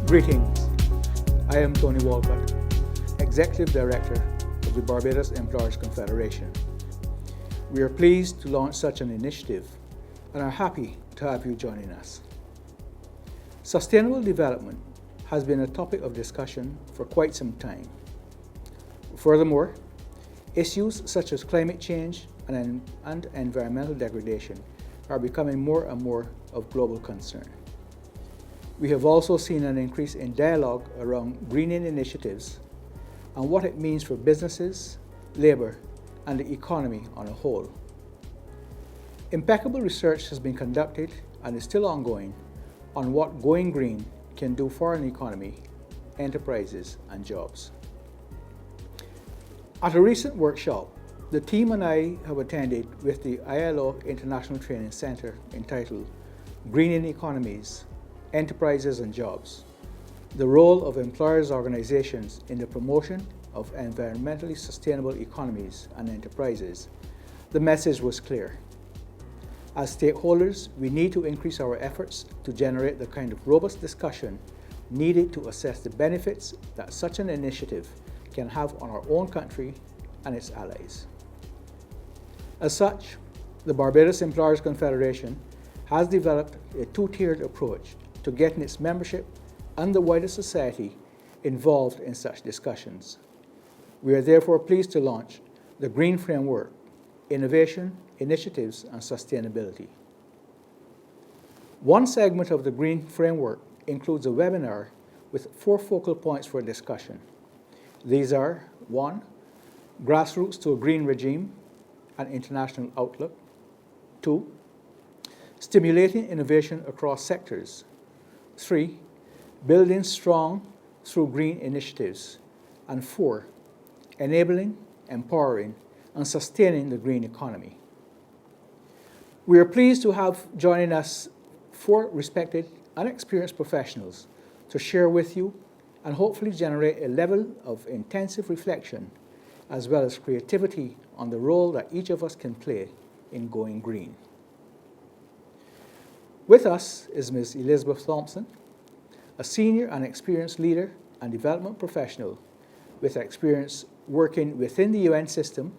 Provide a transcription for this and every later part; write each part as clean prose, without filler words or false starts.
Greetings. I am Tony Walcott, Executive Director of the Barbados Employers Confederation. We are pleased to launch such an initiative and are happy to have you joining us. Sustainable development has been a topic of discussion for quite some time. Furthermore, issues such as climate change and environmental degradation are becoming more and more of global concern. We have also seen an increase in dialogue around greening initiatives and what it means for businesses, labor, and the economy on a whole. Impeccable research has been conducted and is still ongoing on what going green can do for an economy, enterprises, and jobs. At a recent workshop, the team and I have attended with the ILO International Training Center entitled Greening Economies, Enterprises and Jobs, the role of employers' organizations in the promotion of environmentally sustainable economies and enterprises. The message was clear. As stakeholders, we need to increase our efforts to generate the kind of robust discussion needed to assess the benefits that such an initiative can have on our own country and its allies. As such, the Barbados Employers Confederation has developed a two-tiered approach to getting its membership and the wider society involved in such discussions. We are therefore pleased to launch the Green Framework, Innovation, Initiatives and Sustainability. One segment of the Green Framework includes a webinar with 4 focal points for discussion. These are 1. Grassroots to a Green Regime and International Outlook. 2. Stimulating innovation across sectors. 3. Building strong through green initiatives. And 4. Enabling, empowering, and sustaining the green economy. We are pleased to have joining us 4 respected and experienced professionals to share with you and hopefully generate a level of intensive reflection as well as creativity on the role that each of us can play in going green. With us is Ms. Elizabeth Thompson, a senior and experienced leader and development professional with experience working within the UN system,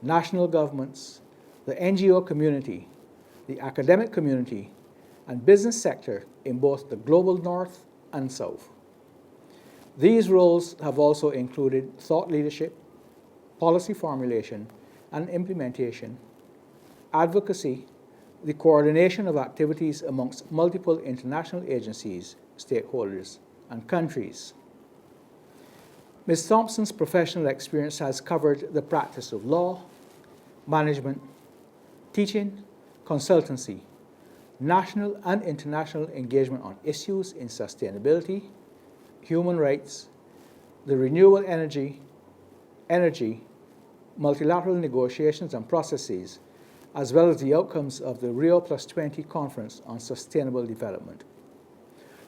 national governments, the NGO community, the academic community, and business sector in both the global north and south. These roles have also included thought leadership, policy formulation and implementation, advocacy, the coordination of activities amongst multiple international agencies, stakeholders, and countries. Ms. Thompson's professional experience has covered the practice of law, management, teaching, consultancy, national and international engagement on issues in sustainability, human rights, the renewable energy, multilateral negotiations and processes, as well as the outcomes of the Rio+20 Conference on Sustainable Development.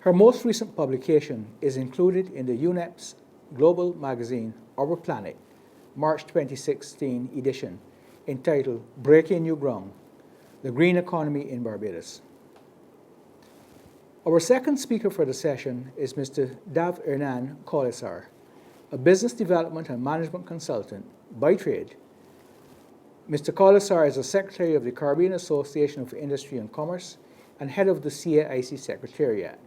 Her most recent publication is included in the UNEP's global magazine, Our Planet, March 2016 edition, entitled Breaking New Ground, the Green Economy in Barbados. Our second speaker for the session is Mr. Dav Hernan Colisar, a business development and management consultant by trade. Mr. Colisar is the Secretary of the Caribbean Association of Industry and Commerce and head of the CAIC Secretariat.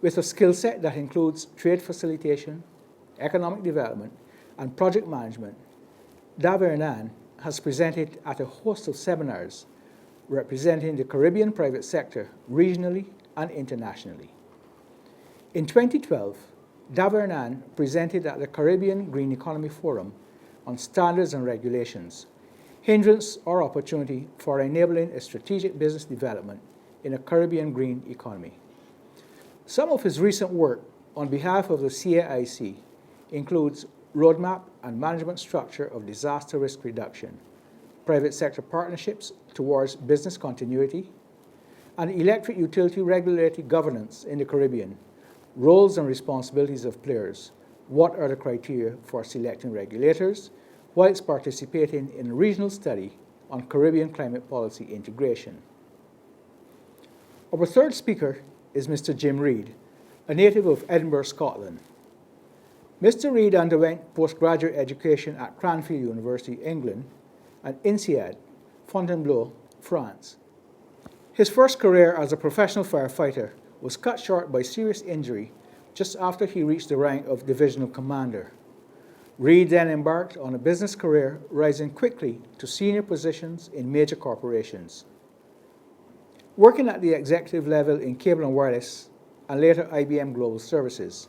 With a skill set that includes trade facilitation, economic development, and project management, Dav Hernan has presented at a host of seminars representing the Caribbean private sector regionally and internationally. In 2012, Dav Hernan presented at the Caribbean Green Economy Forum on standards and regulations, hindrance or opportunity for enabling a strategic business development in a Caribbean green economy. Some of his recent work on behalf of the CAIC includes roadmap and management structure of disaster risk reduction, private sector partnerships towards business continuity, and electric utility regulatory governance in the Caribbean, roles and responsibilities of players, what are the criteria for selecting regulators, whilst participating in a regional study on Caribbean climate policy integration. Our third speaker is Mr. Jim Reed, a native of Edinburgh, Scotland. Mr. Reid underwent postgraduate education at Cranfield University, England, and INSEAD, Fontainebleau, France. His first career as a professional firefighter was cut short by serious injury just after he reached the rank of divisional commander. Reid then embarked on a business career, rising quickly to senior positions in major corporations. Working at the executive level in Cable and Wireless and later IBM Global Services,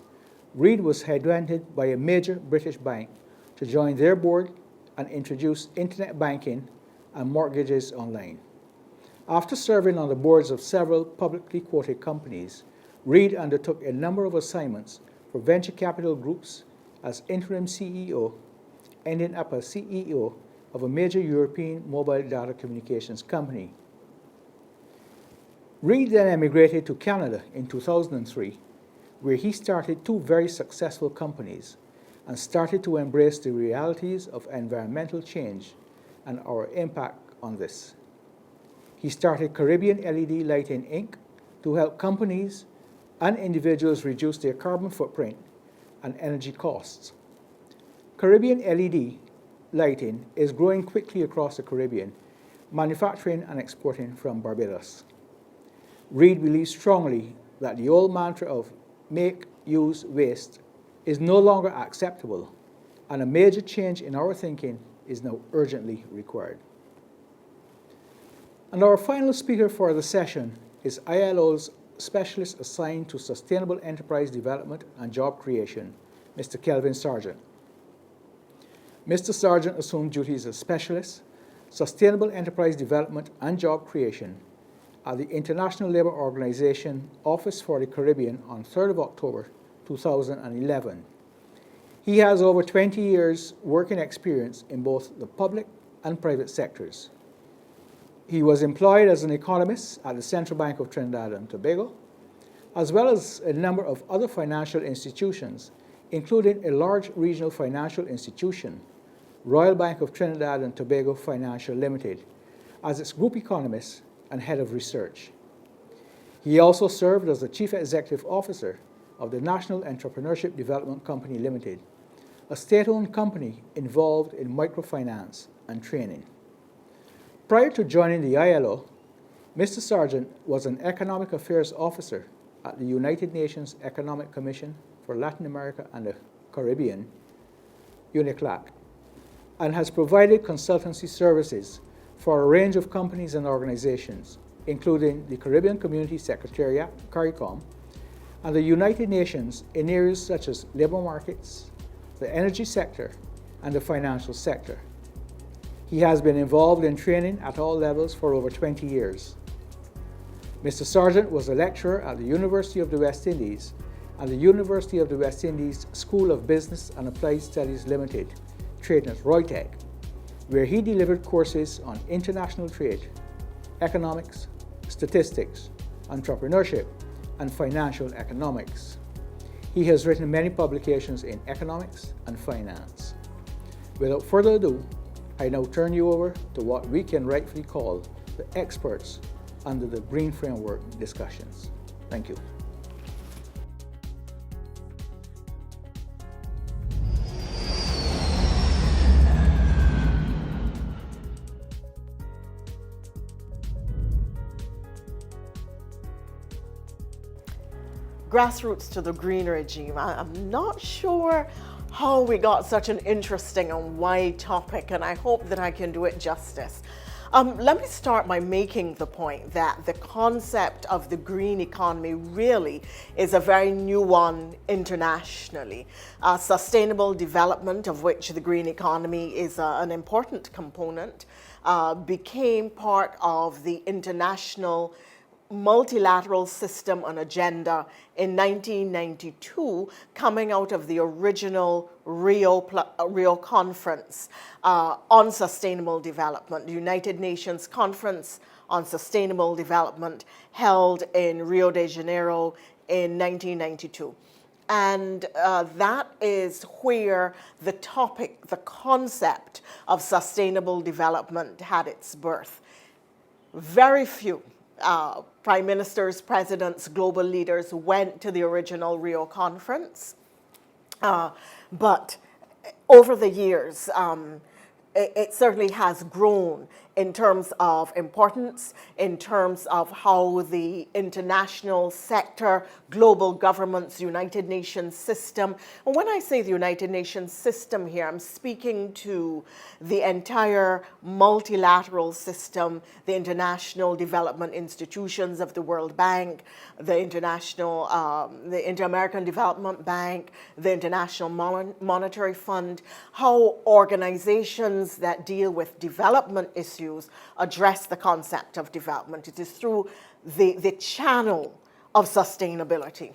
Reid was headhunted by a major British bank to join their board and introduce internet banking and mortgages online. After serving on the boards of several publicly quoted companies, Reid undertook a number of assignments for venture capital groups as interim CEO, ending up as CEO of a major European mobile data communications company. Reid then emigrated to Canada in 2003, where he started two very successful companies and started to embrace the realities of environmental change and our impact on this. He started Caribbean LED Lighting Inc. to help companies and individuals reduce their carbon footprint and energy costs. Caribbean LED Lighting is growing quickly across the Caribbean, manufacturing and exporting from Barbados. Reid believes strongly that the old mantra of make, use, waste is no longer acceptable, and a major change in our thinking is now urgently required. And our final speaker for the session is ILO's specialist assigned to sustainable enterprise development and job creation, Mr. Kelvin Sargent. Mr. Sargent assumed duties as specialist, sustainable enterprise development and job creation at the International Labour Organization Office for the Caribbean on 3rd of October 2011. He has over 20 years working experience in both the public and private sectors. He was employed as an economist at the Central Bank of Trinidad and Tobago, as well as a number of other financial institutions, including a large regional financial institution, Royal Bank of Trinidad and Tobago Financial Limited, as its group economist and head of research. He also served as the Chief Executive Officer of the National Entrepreneurship Development Company Limited, a state-owned company involved in microfinance and training. Prior to joining the ILO, Mr. Sargent was an Economic Affairs Officer at the United Nations Economic Commission for Latin America and the Caribbean, UNICLAC, and has provided consultancy services for a range of companies and organizations, including the Caribbean Community Secretariat, CARICOM, and the United Nations in areas such as labor markets, the energy sector, and the financial sector. He has been involved in training at all levels for over 20 years. Mr. Sargent was a lecturer at the University of the West Indies and the University of the West Indies School of Business and Applied Studies Limited, trading as Roytech, where he delivered courses on international trade, economics, statistics, entrepreneurship, and financial economics. He has written many publications in economics and finance. Without further ado, I now turn you over to what we can rightfully call the experts under the Green Framework discussions. Thank you. Grassroots to the green regime. I'm not sure how we got such an interesting and wide topic, and I hope that I can do it justice. Let me start by making the point that the concept of the green economy really is a very new one internationally. Sustainable development, of which the green economy is an important component, became part of the international multilateral system and agenda in 1992, coming out of the original Rio Conference on Sustainable Development, the United Nations Conference on Sustainable Development held in Rio de Janeiro in 1992. And that is where the topic, the concept of sustainable development had its birth. Very few prime ministers, presidents, global leaders went to the original Rio conference. But over the years, it certainly has grown in terms of importance, in terms of how the international sector, global governments, United Nations system, and when I say the United Nations system here, I'm speaking to the entire multilateral system, the international development institutions of the World Bank, the Inter-American Development Bank, the International Monetary Fund, how organizations that deal with development issues address the concept of development. It is through the channel of sustainability.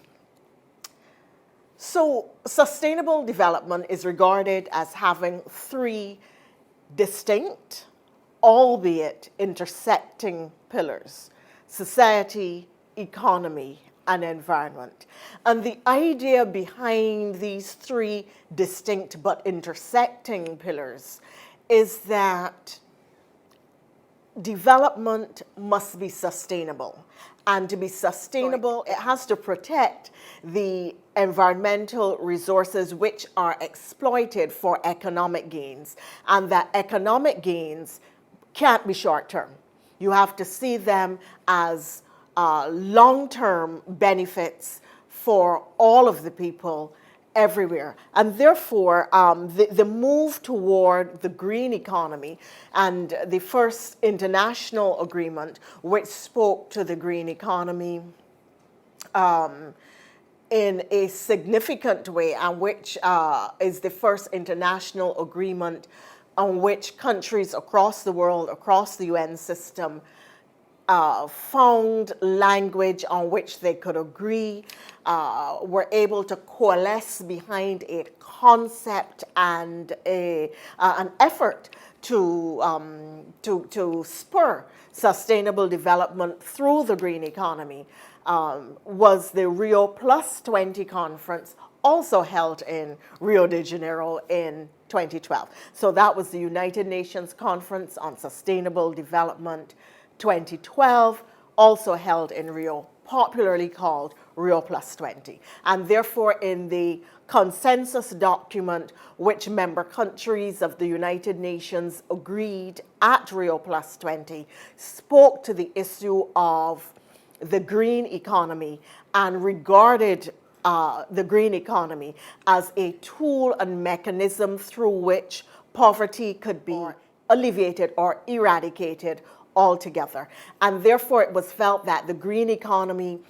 So sustainable development is regarded as having three distinct, albeit intersecting pillars: society, economy, and environment. And the idea behind these three distinct but intersecting pillars is that development must be sustainable. And to be sustainable, it has to protect the environmental resources which are exploited for economic gains. And that economic gains can't be short-term. You have to see them as long-term benefits for all of the people everywhere. And therefore, the move toward the green economy and the first international agreement which spoke to the green economy in a significant way, and which is the first international agreement on which countries across the world, across the UN system, found language on which they could agree, were able to coalesce behind a concept and an effort to spur sustainable development through the green economy, was the Rio Plus 20 conference, also held in Rio de Janeiro in 2012. So that was the United Nations Conference on Sustainable Development 2012, also held in Rio, popularly called Rio Plus 20. And therefore, in the consensus document which member countries of the United Nations agreed at Rio Plus 20, spoke to the issue of the green economy and regarded the green economy as a tool and mechanism through which poverty could be alleviated or eradicated altogether. And therefore, it was felt that the green economy,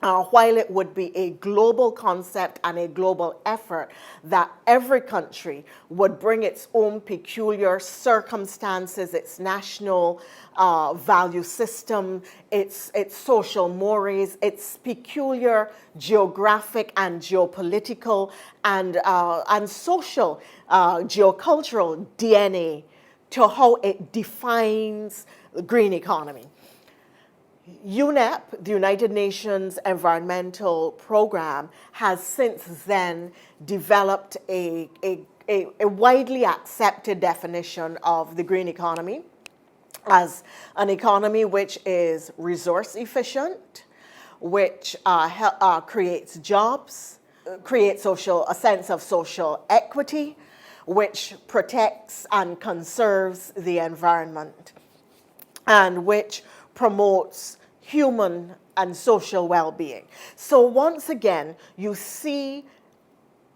while it would be a global concept and a global effort, that every country would bring its own peculiar circumstances, its national value system, its social mores, its peculiar geographic and geopolitical and social geocultural DNA to how it defines the green economy. UNEP, the United Nations Environmental Program, has since then developed a widely accepted definition of the green economy as an economy which is resource efficient, which creates jobs, creates a sense of social equity, which protects and conserves the environment, and which promotes human and social well-being. So once again, you see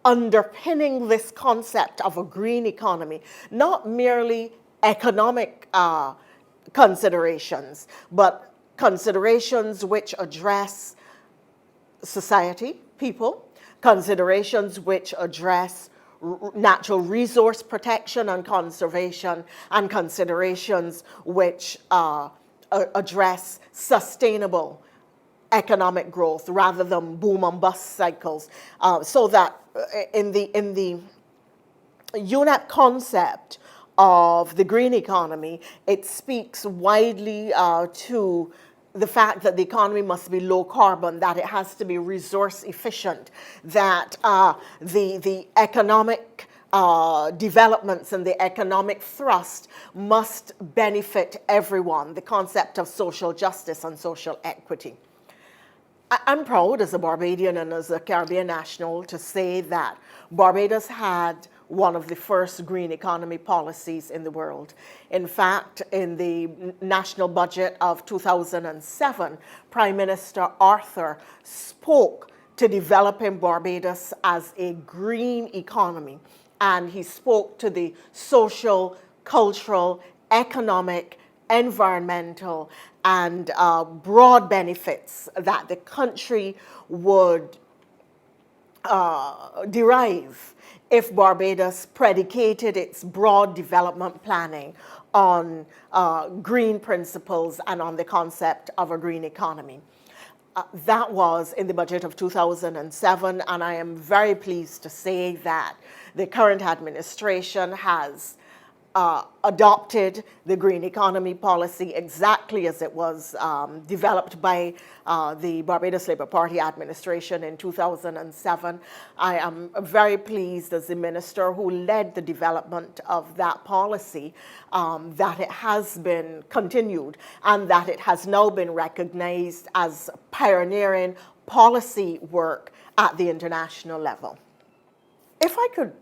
underpinning this concept of a green economy, not merely economic considerations, but considerations which address society, people, considerations which address natural resource protection and conservation, and considerations which address sustainable economic growth rather than boom and bust cycles. So that in the UNEP concept of the green economy, it speaks widely to the fact that the economy must be low carbon, that it has to be resource efficient, that the economic developments and the economic thrust must benefit everyone, the concept of social justice and social equity. I'm proud as a Barbadian and as a Caribbean national to say that Barbados had one of the first green economy policies in the world. In fact, in the national budget of 2007, Prime Minister Arthur spoke to developing Barbados as a green economy, and he spoke to the social, cultural, economic, environmental, and broad benefits that the country would derive if Barbados predicated its broad development planning on green principles and on the concept of a green economy. That was in the budget of 2007, and I am very pleased to say that the current administration has adopted the green economy policy exactly as it was developed by the Barbados Labour Party administration in 2007. I am very pleased as the minister who led the development of that policy that it has been continued and that it has now been recognized as pioneering policy work at the international level. If I could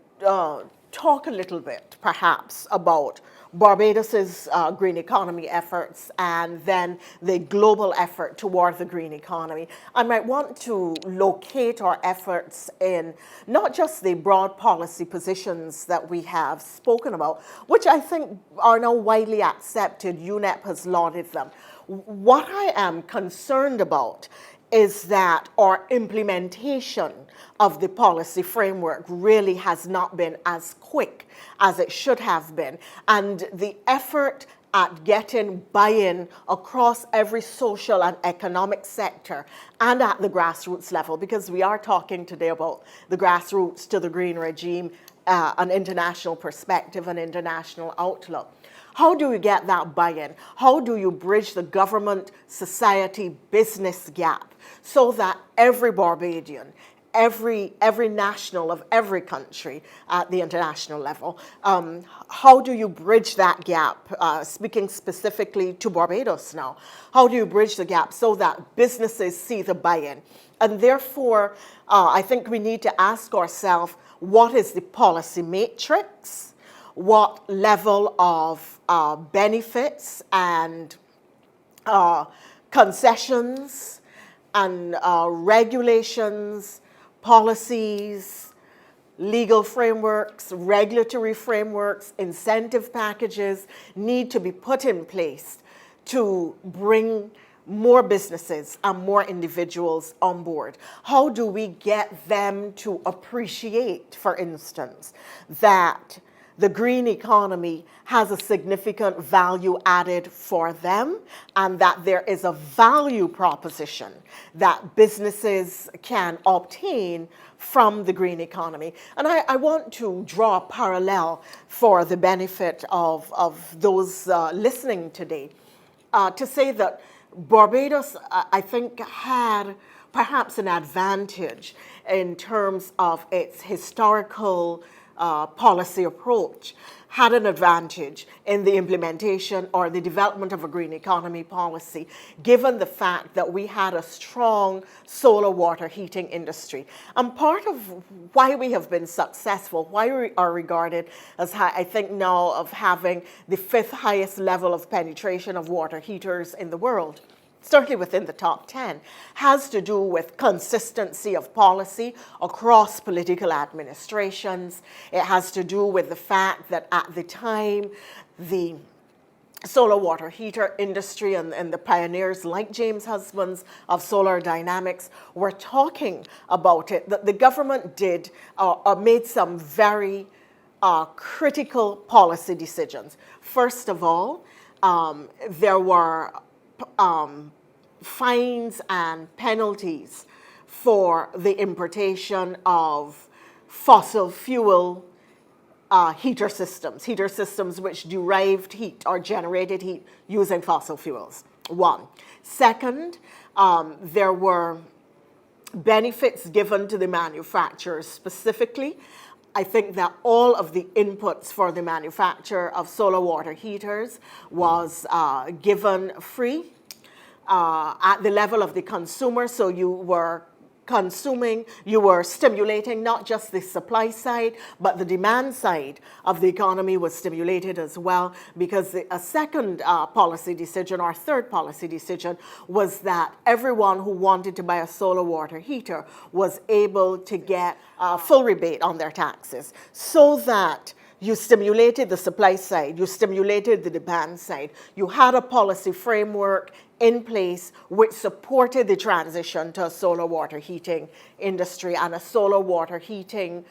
talk a little bit, perhaps, about Barbados's green economy efforts and then the global effort toward the green economy, I might want to locate our efforts in not just the broad policy positions that we have spoken about, which I think are now widely accepted. UNEP has lauded them. What I am concerned about is that our implementation of the policy framework really has not been as quick as it should have been. And the effort at getting buy-in across every social and economic sector and at the grassroots level, because we are talking today about the grassroots to the green regime, an international perspective, an international outlook. How do you get that buy-in? How do you bridge the government, society, business gap so that every Barbadian, every national of every country at the international level, how do you bridge that gap, speaking specifically to Barbados now? How do you bridge the gap so that businesses see the buy-in? And therefore, I think we need to ask ourselves, what is the policy matrix? What level of benefits and concessions and regulations, policies, legal frameworks, regulatory frameworks, incentive packages need to be put in place to bring more businesses and more individuals on board? How do we get them to appreciate, for instance, that the green economy has a significant value added for them and that there is a value proposition that businesses can obtain from the green economy? And I want to draw a parallel for the benefit of those listening today to say that Barbados, I think, had perhaps an advantage in terms of its historical policy approach, had an advantage in the implementation or the development of a green economy policy, given the fact that we had a strong solar water heating industry. And part of why we have been successful, why we are regarded as, I think now, of having the 5th highest level of penetration of water heaters in the world, certainly within the top 10, has to do with consistency of policy across political administrations. It has to do with the fact that at the time, the solar water heater industry and the pioneers like James Husbands of solar dynamics were talking about it, that the government did made some very critical policy decisions. First of all, there were fines and penalties for the importation of fossil fuel heater systems which derived heat or generated heat using fossil fuels, one. Second, there were benefits given to the manufacturers specifically I think that all of the inputs for the manufacture of solar water heaters was given free at the level of the consumer. So you were stimulating not just the supply side, but the demand side of the economy was stimulated as well, because a second policy decision, or third policy decision, was that everyone who wanted to buy a solar water heater was able to get a full rebate on their taxes, so that you stimulated the supply side, you stimulated the demand side. You had a policy framework in place which supported the transition to a solar water heating industry and a solar water heating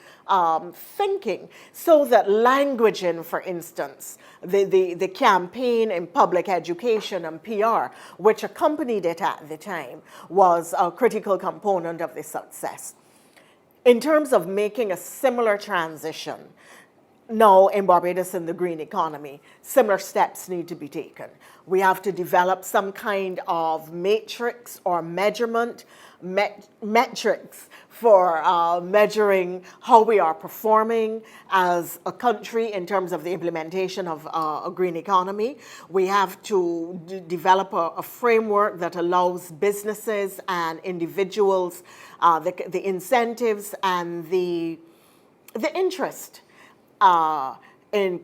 thinking, so that languaging, for instance, the campaign in public education and PR, which accompanied it at the time, was a critical component of the success. In terms of making a similar transition, now in Barbados in the green economy, similar steps need to be taken. We have to develop some kind of matrix or measurement, metrics for measuring how we are performing as a country in terms of the implementation of a green economy. We have to develop a framework that allows businesses and individuals the incentives and the interest in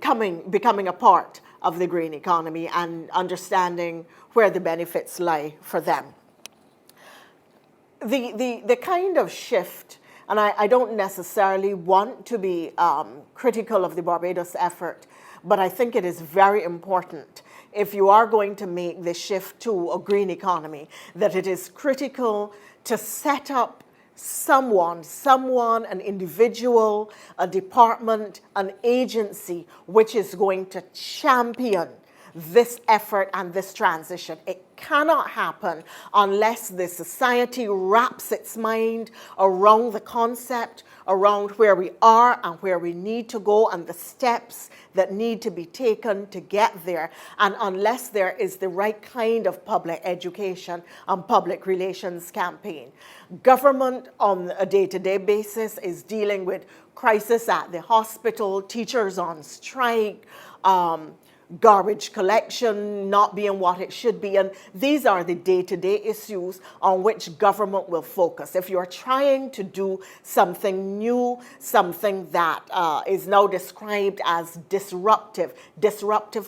becoming a part of the green economy and understanding where the benefits lie for them. The kind of shift, and I don't necessarily want to be critical of the Barbados effort, but I think it is very important, if you are going to make the shift to a green economy, that it is critical to set up someone, an individual, a department, an agency, which is going to champion this effort and this transition. It cannot happen unless the society wraps its mind around the concept, around where we are and where we need to go and the steps that need to be taken to get there, and unless there is the right kind of public education and public relations campaign. Government on a day-to-day basis is dealing with crisis at the hospital, teachers on strike, garbage collection not being what it should be, and these are the day-to-day issues on which government will focus. If you're trying to do something new, something that is now described as disruptive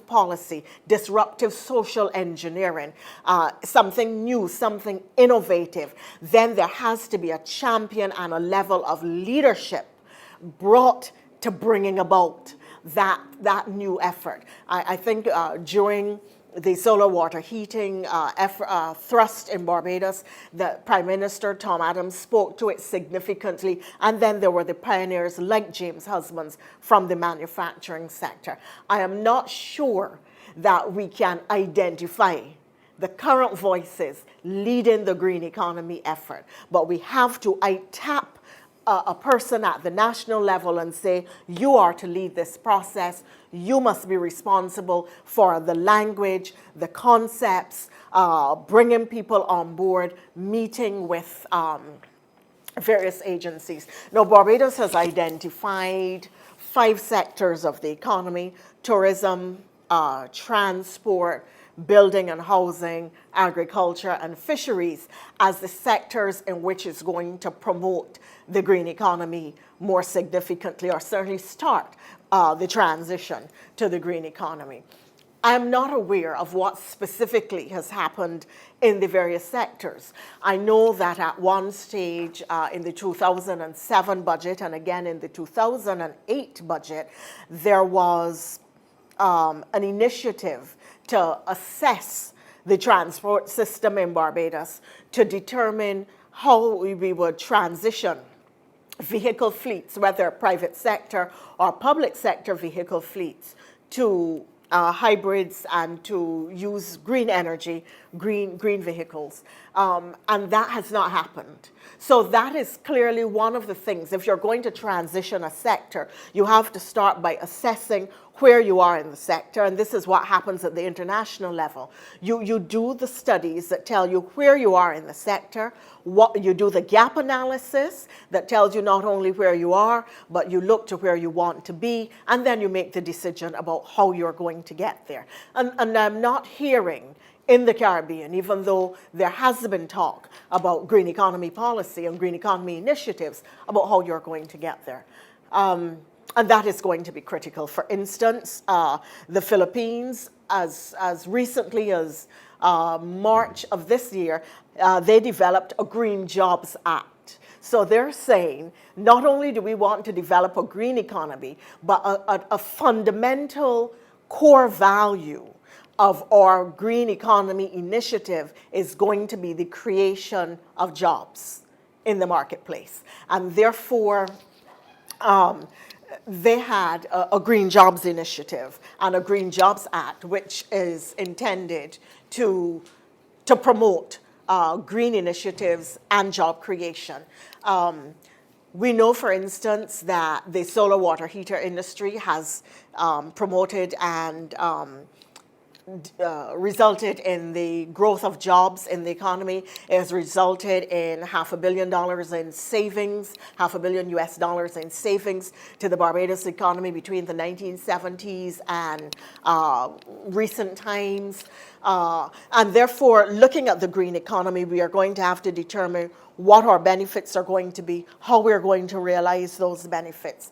policy, disruptive social engineering, something new, something innovative, then there has to be a champion and a level of leadership brought to bringing about that new effort. I think during the solar water heating thrust in Barbados, the Prime Minister, Tom Adams, spoke to it significantly, and then there were the pioneers like James Husbands from the manufacturing sector. I am not sure that we can identify the current voices leading the green economy effort, but we have to tap a person at the national level and say, you are to lead this process, you must be responsible for the language, the concepts, bringing people on board, meeting with various agencies. Now, Barbados has identified 5 sectors of the economy: tourism, transport, building and housing, agriculture, and fisheries as the sectors in which it's going to promote the green economy more significantly, or certainly start the transition to the green economy. I am not aware of what specifically has happened in the various sectors. I know that at one stage in the 2007 budget and again in the 2008 budget, there was an initiative to assess the transport system in Barbados to determine how we would transition vehicle fleets, whether private sector or public sector vehicle fleets, to hybrids and to use green energy, green vehicles. And that has not happened. So that is clearly one of the things. If you're going to transition a sector, you have to start by assessing where you are in the sector, and this is what happens at the international level. You do the studies that tell you where you are in the sector, what you do the gap analysis that tells you not only where you are, but you look to where you want to be, and then you make the decision about how you're going to get there. And I'm not hearing in the Caribbean, even though there has been talk about green economy policy and green economy initiatives about how you're going to get there. And that is going to be critical. For instance, the Philippines, as recently as March of this year, they developed a Green Jobs Act. So they're saying, not only do we want to develop a green economy, but a fundamental core value of our green economy initiative is going to be the creation of jobs in the marketplace. And therefore, they had a Green Jobs Initiative and a Green Jobs Act, which is intended to promote green initiatives and job creation. We know, for instance, that the solar water heater industry has promoted and resulted in the growth of jobs in the economy. It has resulted in $500 million in savings, $500 million US in savings to the Barbados economy between the 1970s and recent times. And therefore, looking at the green economy, we are going to have to determine what our benefits are going to be, how we're going to realize those benefits.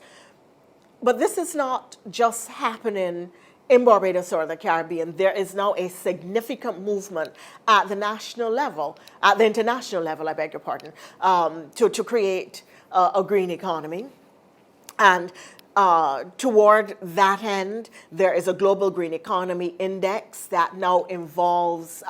But this is not just happening in Barbados or the Caribbean. There is now a significant movement at the national level, at the international level, I beg your pardon, to create a green economy. And toward that end, there is a Global Green Economy Index that now involves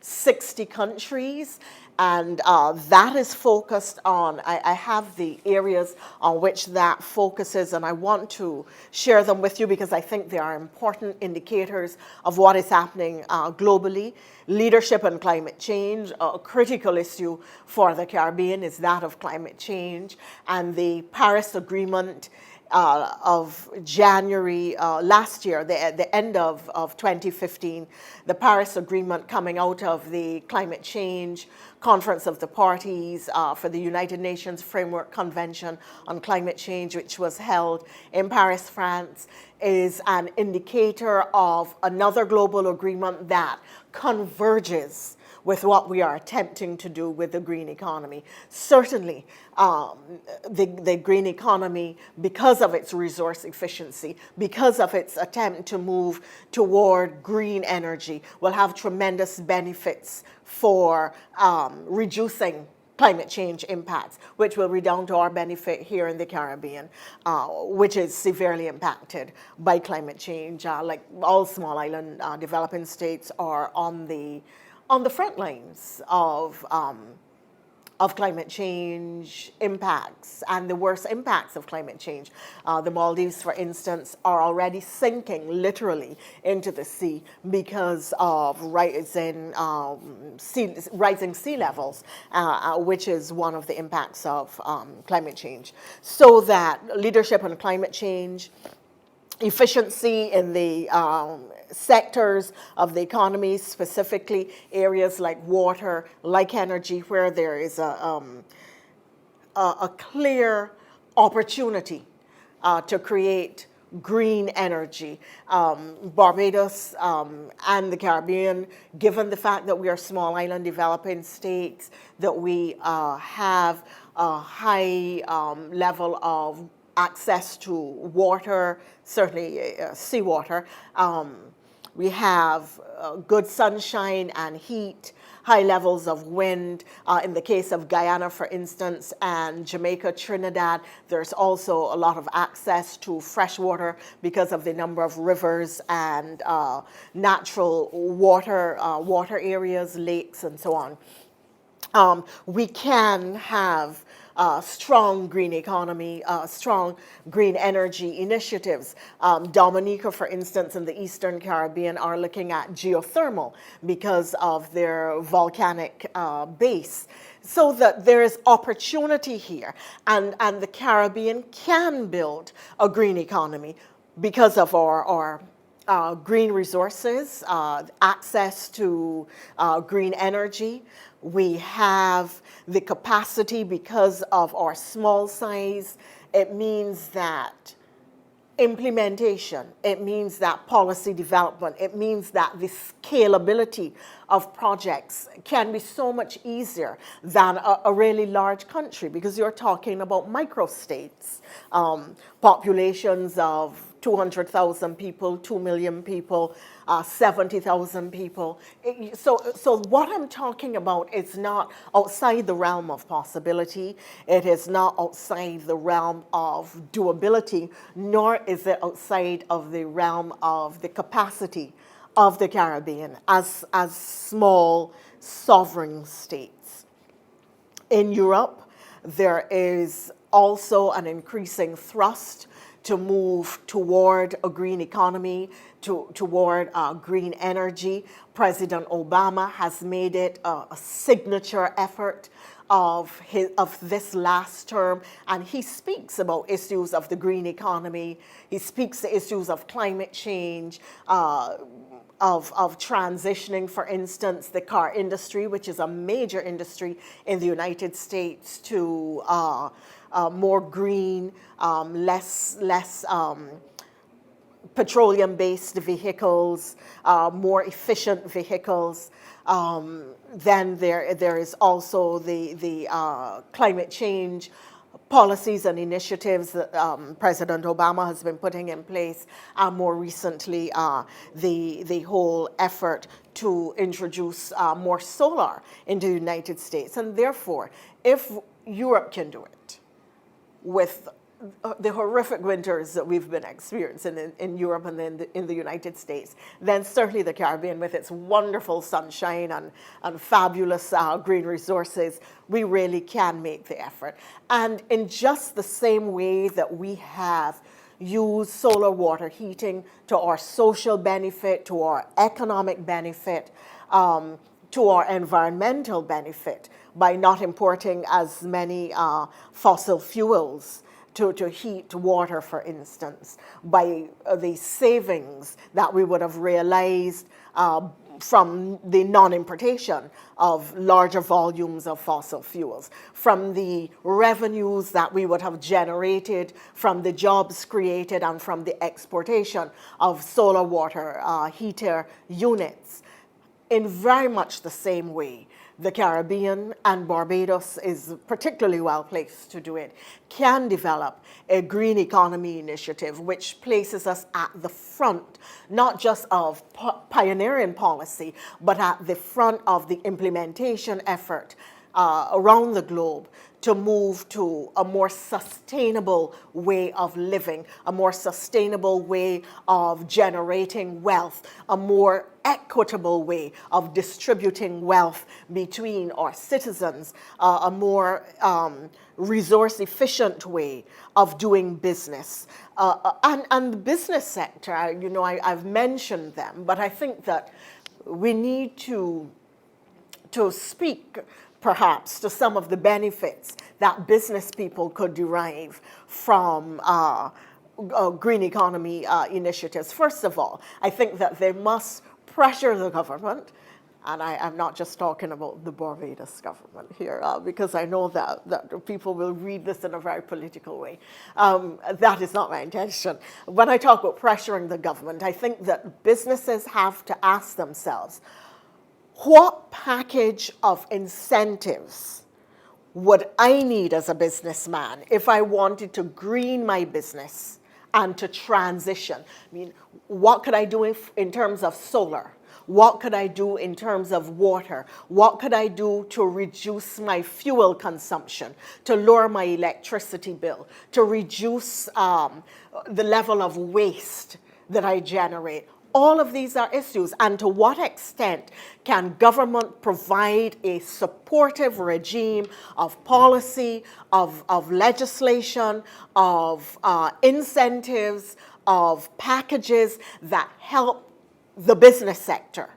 60 countries. And that is focused on, I have the areas on which that focuses, and I want to share them with you because I think they are important indicators of what is happening globally. Leadership and climate change, a critical issue for the Caribbean is that of climate change, and the Paris Agreement of January last year, the end of 2015, the Paris Agreement coming out of the Climate Change Conference of the Parties for the United Nations Framework Convention on Climate Change, which was held in Paris, France, is an indicator of another global agreement that converges with what we are attempting to do with the green economy. Certainly, the green economy, because of its resource efficiency, because of its attempt to move toward green energy, will have tremendous benefits for reducing climate change impacts, which will redound to our benefit here in the Caribbean, which is severely impacted by climate change. Like all small island developing states are on the front lines of climate change impacts and the worst impacts of climate change. The Maldives, for instance, are already sinking literally into the sea because of rising sea levels, which is one of the impacts of climate change. So that leadership on climate change, efficiency in the sectors of the economy, specifically areas like water, like energy, where there is a clear opportunity to create green energy. Barbados and the Caribbean, given the fact that we are small island developing states, that we have a high level of access to water, certainly seawater. We have good sunshine and heat, high levels of wind. In the case of Guyana, for instance, and Jamaica, Trinidad, there's also a lot of access to fresh water because of the number of rivers and natural water areas, lakes, and so on. We can have strong green economy, strong green energy initiatives. Dominica, for instance, in the Eastern Caribbean are looking at geothermal because of their volcanic base. So that there is opportunity here, and the Caribbean can build a green economy. because of our green resources, access to green energy. We have the capacity because of our small size. It means that implementation, it means that policy development, it means that the scalability of projects can be so much easier than a really large country, because you're talking about microstates, populations of 200,000 people, 2 million people, 70,000 people. So what I'm talking about is not outside the realm of possibility. It is not outside the realm of doability, nor is it outside of the realm of the capacity of the Caribbean as small sovereign states. In Europe, there is also an increasing thrust to move toward a green economy, toward green energy. President Obama has made it a signature effort of this last term, and he speaks about issues of the green economy. He speaks to issues of climate change, of transitioning, for instance, the car industry, which is a major industry in the United States, to more green, less petroleum-based vehicles, more efficient vehicles. Then there is also the climate change policies and initiatives that President Obama has been putting in place, and more recently the whole effort to introduce more solar into the United States. And therefore, if Europe can do it with the horrific winters that we've been experiencing in Europe and in the United States, then certainly the Caribbean, with its wonderful sunshine and fabulous green resources, we really can make the effort. And in just the same way that we have used solar water heating to our social benefit, to our economic benefit, to our environmental benefit, by not importing as many fossil fuels to heat water, for instance, by the savings that we would have realized from the non-importation of larger volumes of fossil fuels, from the revenues that we would have generated from the jobs created and from the exportation of solar water heater units. In very much the same way, the Caribbean, and Barbados is particularly well placed to do it, can develop a green economy initiative which places us at the front, not just of pioneering policy, but at the front of the implementation effort around the globe to move to a more sustainable way of living, a more sustainable way of generating wealth, a more equitable way of distributing wealth between our citizens, a more resource efficient way of doing business. And the business sector, I've mentioned them, but I think that we need to speak perhaps to some of the benefits that business people could derive from green economy initiatives. First of all, I think that they must pressure the government, and I'm not just talking about the Barbados government here, because I know that people will read this in a very political way. That is not my intention. When I talk about pressuring the government, I think that businesses have to ask themselves, what package of incentives would I need as a businessman if I wanted to green my business and to transition? I mean, what could I do in terms of solar? What could I do in terms of water? What could I do to reduce my fuel consumption, to lower my electricity bill, to reduce the level of waste that I generate? All of these are issues, and to what extent can government provide a supportive regime of policy, of legislation, of incentives, of packages that help the business sector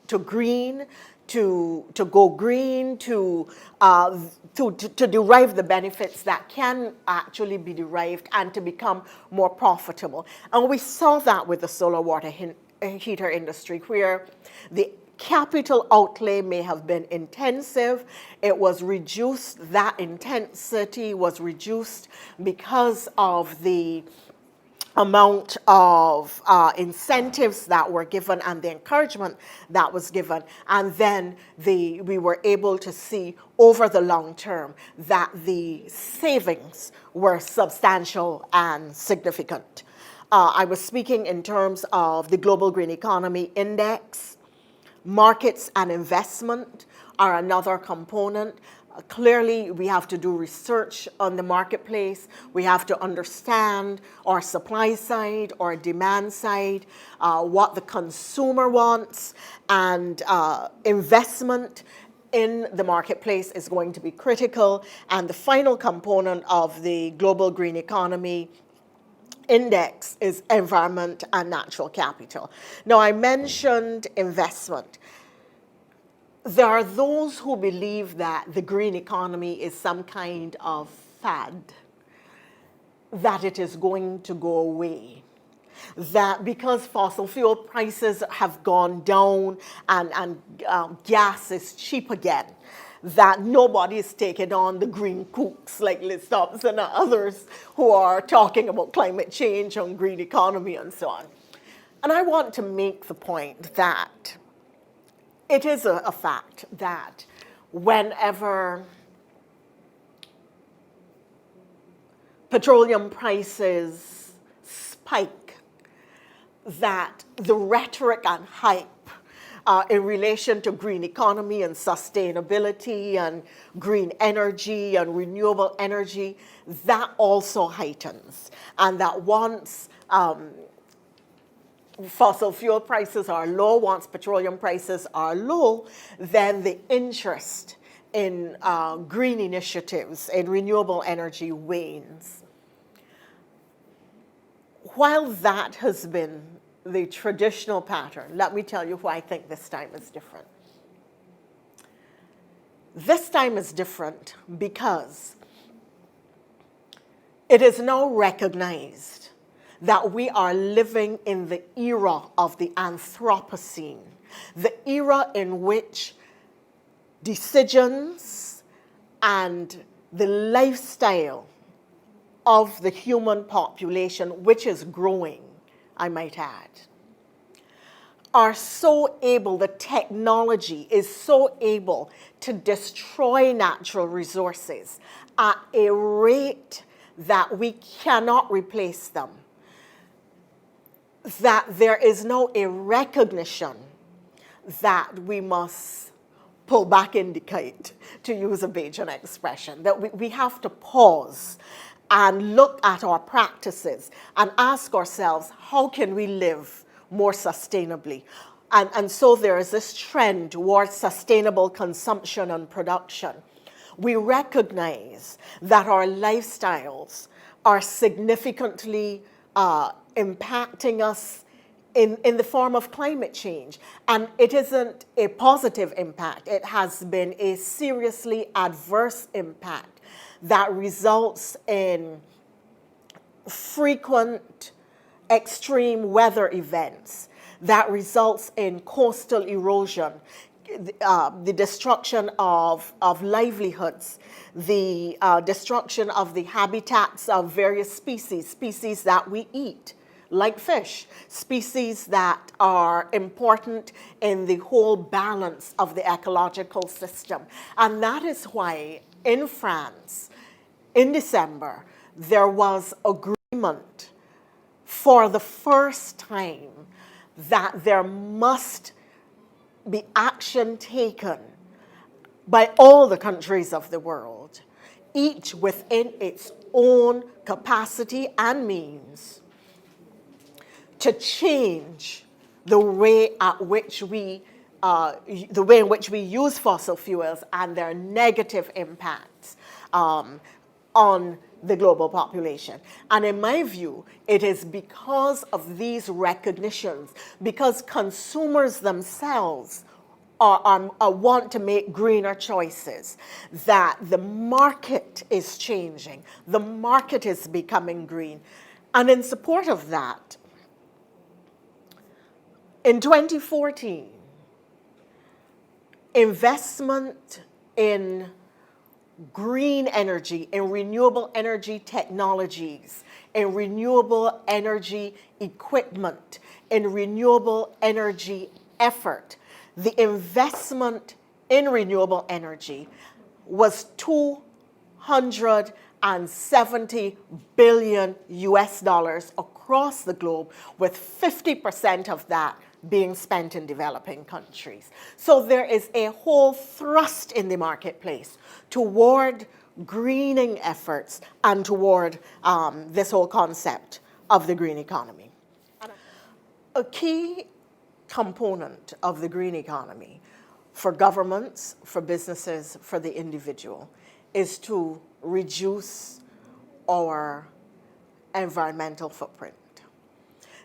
to green, to go green, to derive the benefits that can actually be derived and to become more profitable. And we saw that with the solar water heater industry, where the capital outlay may have been intensive. It was reduced, that intensity was reduced because of the amount of incentives that were given and the encouragement that was given. And then we were able to see over the long term that the savings were substantial and significant. I was speaking in terms of the Global Green Economy Index. Markets and investment are another component. Clearly, we have to do research on the marketplace. We have to understand our supply side, our demand side, what the consumer wants, and investment in the marketplace is going to be critical. And the final component of the Global Green Economy Index is environment and natural capital. Now, I mentioned investment. There are those who believe that the green economy is some kind of fad, that it is going to go away, that because fossil fuel prices have gone down and gas is cheap again, that nobody is taking on the green kooks like Liz Thompson and others who are talking about climate change and green economy and so on. And I want to make the point that it is a fact that whenever petroleum prices spike, that the rhetoric and hype in relation to green economy and sustainability and green energy and renewable energy, that also heightens. And that once fossil fuel prices are low, once petroleum prices are low, then the interest in green initiatives in renewable energy wanes. While that has been the traditional pattern, let me tell you why I think this time is different. This time is different because it is now recognized that we are living in the era of the Anthropocene, the era in which decisions and the lifestyle of the human population, which is growing, I might add, are so able, the technology is so able to destroy natural resources at a rate that we cannot replace them, that there is now a recognition that we must pull back in the kite, to use a Bajan expression, that we have to pause and look at our practices and ask ourselves, how can we live more sustainably? And so there is this trend towards sustainable consumption and production. We recognize that our lifestyles are significantly impacting us in the form of climate change. And it isn't a positive impact. It has been a seriously adverse impact that results in frequent extreme weather events, that results in coastal erosion, the destruction of livelihoods, the destruction of the habitats of various species that we eat, like fish, species that are important in the whole balance of the ecological system. And that is why in France, in December, there was agreement for the first time that there must be action taken by all the countries of the world, each within its own capacity and means, to change the way in which we use fossil fuels and their negative impacts on the global population. And in my view, it is because of these recognitions, because consumers themselves want to make greener choices, that the market is changing, the market is becoming green. And in support of that, in 2014, investment in green energy, in renewable energy technologies, in renewable energy equipment, in renewable energy effort, the investment in renewable energy was $270 billion across the globe, with 50% of that being spent in developing countries. So there is a whole thrust in the marketplace toward greening efforts and toward this whole concept of the green economy. A key component of the green economy for governments, for businesses, for the individual is to reduce our environmental footprint.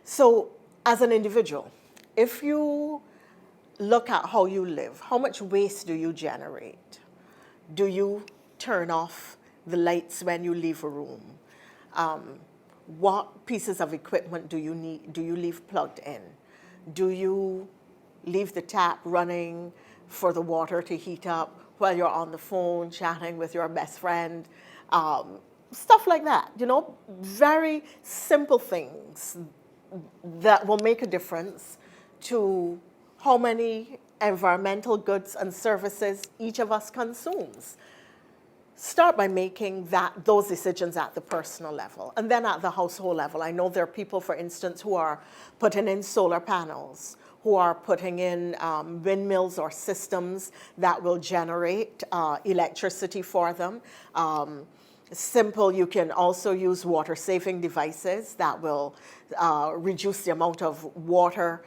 So as an individual, if you look at how you live, how much waste do you generate? Do you turn off the lights when you leave a room? What pieces of equipment do you leave plugged in? Do you leave the tap running for the water to heat up while you're on the phone chatting with your best friend? Stuff like that, very simple things that will make a difference to how many environmental goods and services each of us consumes. Start by making those decisions at the personal level, and then at the household level. I know there are people, for instance, who are putting in solar panels, who are putting in windmills or systems that will generate electricity for them. Simple, you can also use water-saving devices that will reduce the amount of water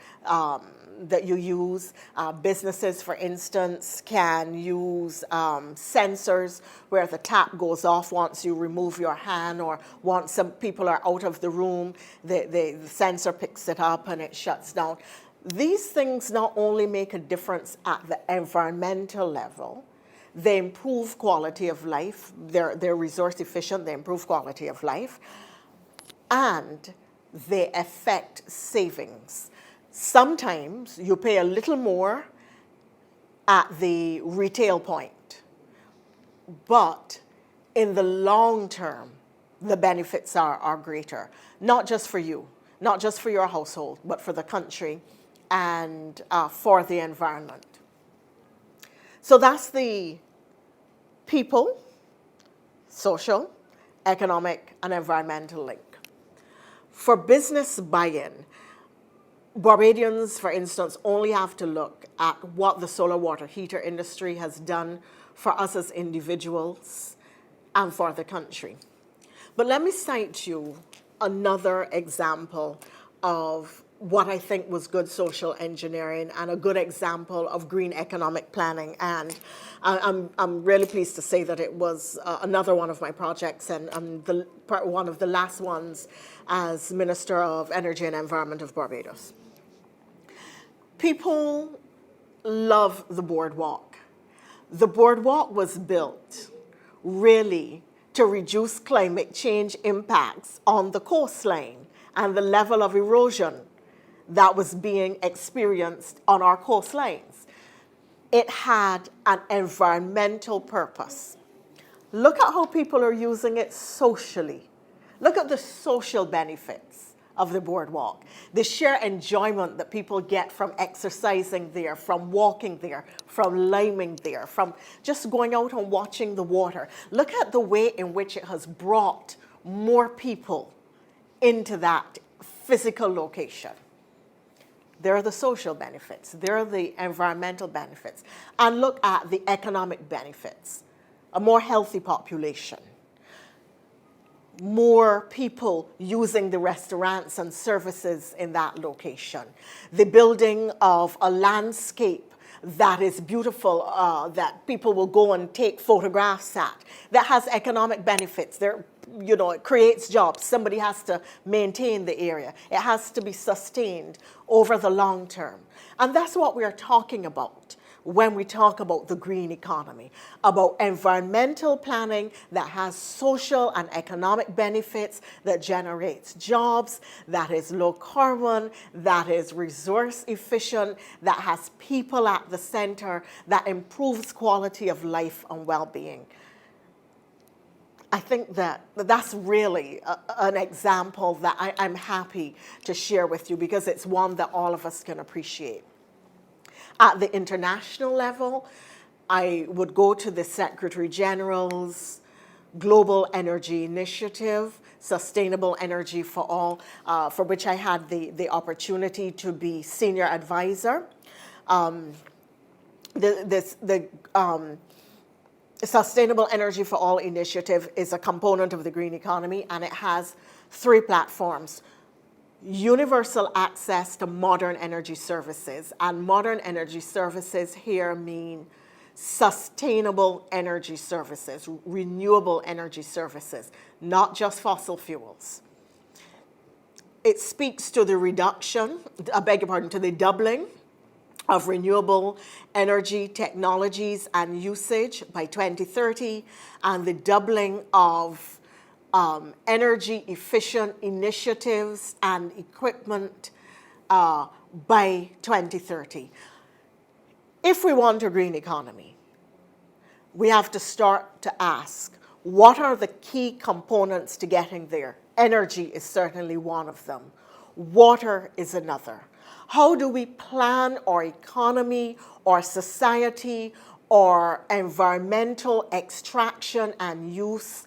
that you use. Businesses, for instance, can use sensors where the tap goes off once you remove your hand, or once some people are out of the room, the sensor picks it up and it shuts down. These things not only make a difference at the environmental level, they improve quality of life, they're resource efficient, they improve quality of life, and they affect savings. Sometimes you pay a little more at the retail point, but in the long term, the benefits are greater, not just for you, not just for your household, but for the country and for the environment. So that's the people, social, economic, and environmental link. For business buy-in, Barbadians, for instance, only have to look at what the solar water heater industry has done for us as individuals and for the country. But let me cite you another example of what I think was good social engineering and a good example of green economic planning. And I'm really pleased to say that it was another one of my projects and one of the last ones as Minister of Energy and Environment of Barbados. People love the boardwalk. The boardwalk was built really to reduce climate change impacts on the coastline and the level of erosion that was being experienced on our coastlines. It had an environmental purpose. Look at how people are using it socially. Look at the social benefits of the boardwalk, the sheer enjoyment that people get from exercising there, from walking there, from liming there, from just going out and watching the water. Look at the way in which it has brought more people into that physical location. There are the social benefits, there are the environmental benefits, and look at the economic benefits. A more healthy population, more people using the restaurants and services in that location, the building of a landscape that is beautiful, that people will go and take photographs at, that has economic benefits. It creates jobs. Somebody has to maintain the area. It has to be sustained over the long term. And that's what we are talking about when we talk about the green economy, about environmental planning that has social and economic benefits, that generates jobs, that is low carbon, that is resource efficient, that has people at the center, that improves quality of life and well-being. I think that that's really an example that I'm happy to share with you, because it's one that all of us can appreciate. At the international level, I would go to the Secretary General's Global Energy Initiative, Sustainable Energy for All, for which I had the opportunity to be senior advisor. The Sustainable Energy for All initiative is a component of the green economy, and it has 3 platforms. Universal access to modern energy services, and modern energy services here mean sustainable energy services, renewable energy services, not just fossil fuels. It speaks to the reduction, to the doubling of renewable energy technologies and usage by 2030, and the doubling of energy efficient initiatives and equipment by 2030. If we want a green economy, we have to start to ask, what are the key components to getting there? Energy is certainly one of them. Water is another. How do we plan our economy, our society, our environmental extraction and use,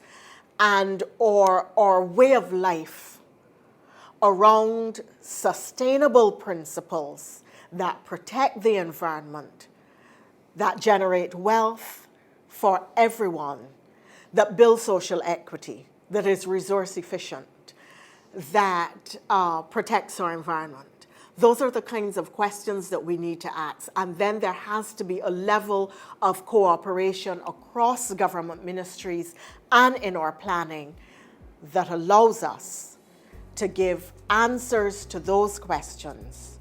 and our way of life around sustainable principles that protect the environment, that generate wealth for everyone, that build social equity, that is resource efficient, that protects our environment? Those are the kinds of questions that we need to ask. And then there has to be a level of cooperation across government ministries and in our planning that allows us to give answers to those questions,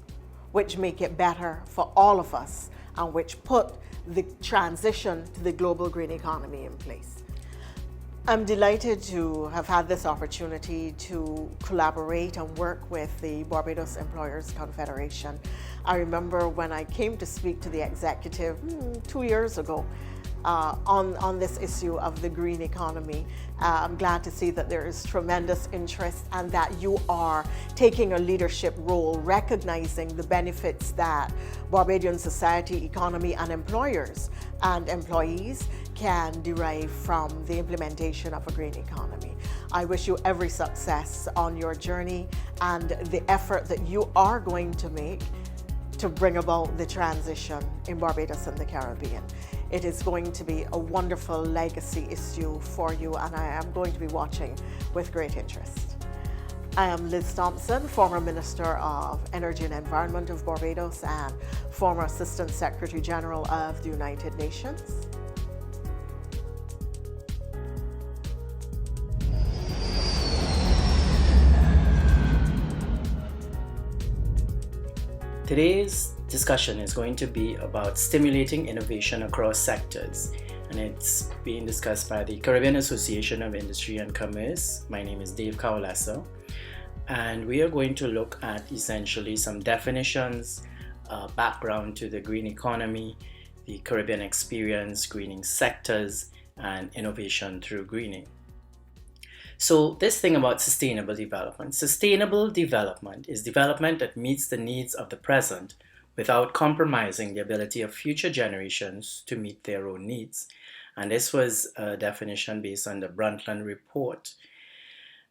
which make it better for all of us and which put the transition to the global green economy in place. I'm delighted to have had this opportunity to collaborate and work with the Barbados Employers Confederation. I remember when I came to speak to the executive 2 years ago on this issue of the green economy. I'm glad to see that there is tremendous interest and that you are taking a leadership role, recognizing the benefits that Barbadian society, economy, and employers and employees can derive from the implementation of a green economy. I wish you every success on your journey and the effort that you are going to make to bring about the transition in Barbados and the Caribbean. It is going to be a wonderful legacy issue for you, and I am going to be watching with great interest. I am Liz Thompson, former Minister of Energy and Environment of Barbados and former Assistant Secretary General of the United Nations. Today's discussion is going to be about stimulating innovation across sectors, and it's being discussed by the Caribbean Association of Industry and Commerce. My name is Dave Kaulasa, and we are going to look at essentially some definitions, background to the green economy, the Caribbean experience, greening sectors, and innovation through greening. So this thing about sustainable development is development that meets the needs of the present without compromising the ability of future generations to meet their own needs. And this was a definition based on the Brundtland Report.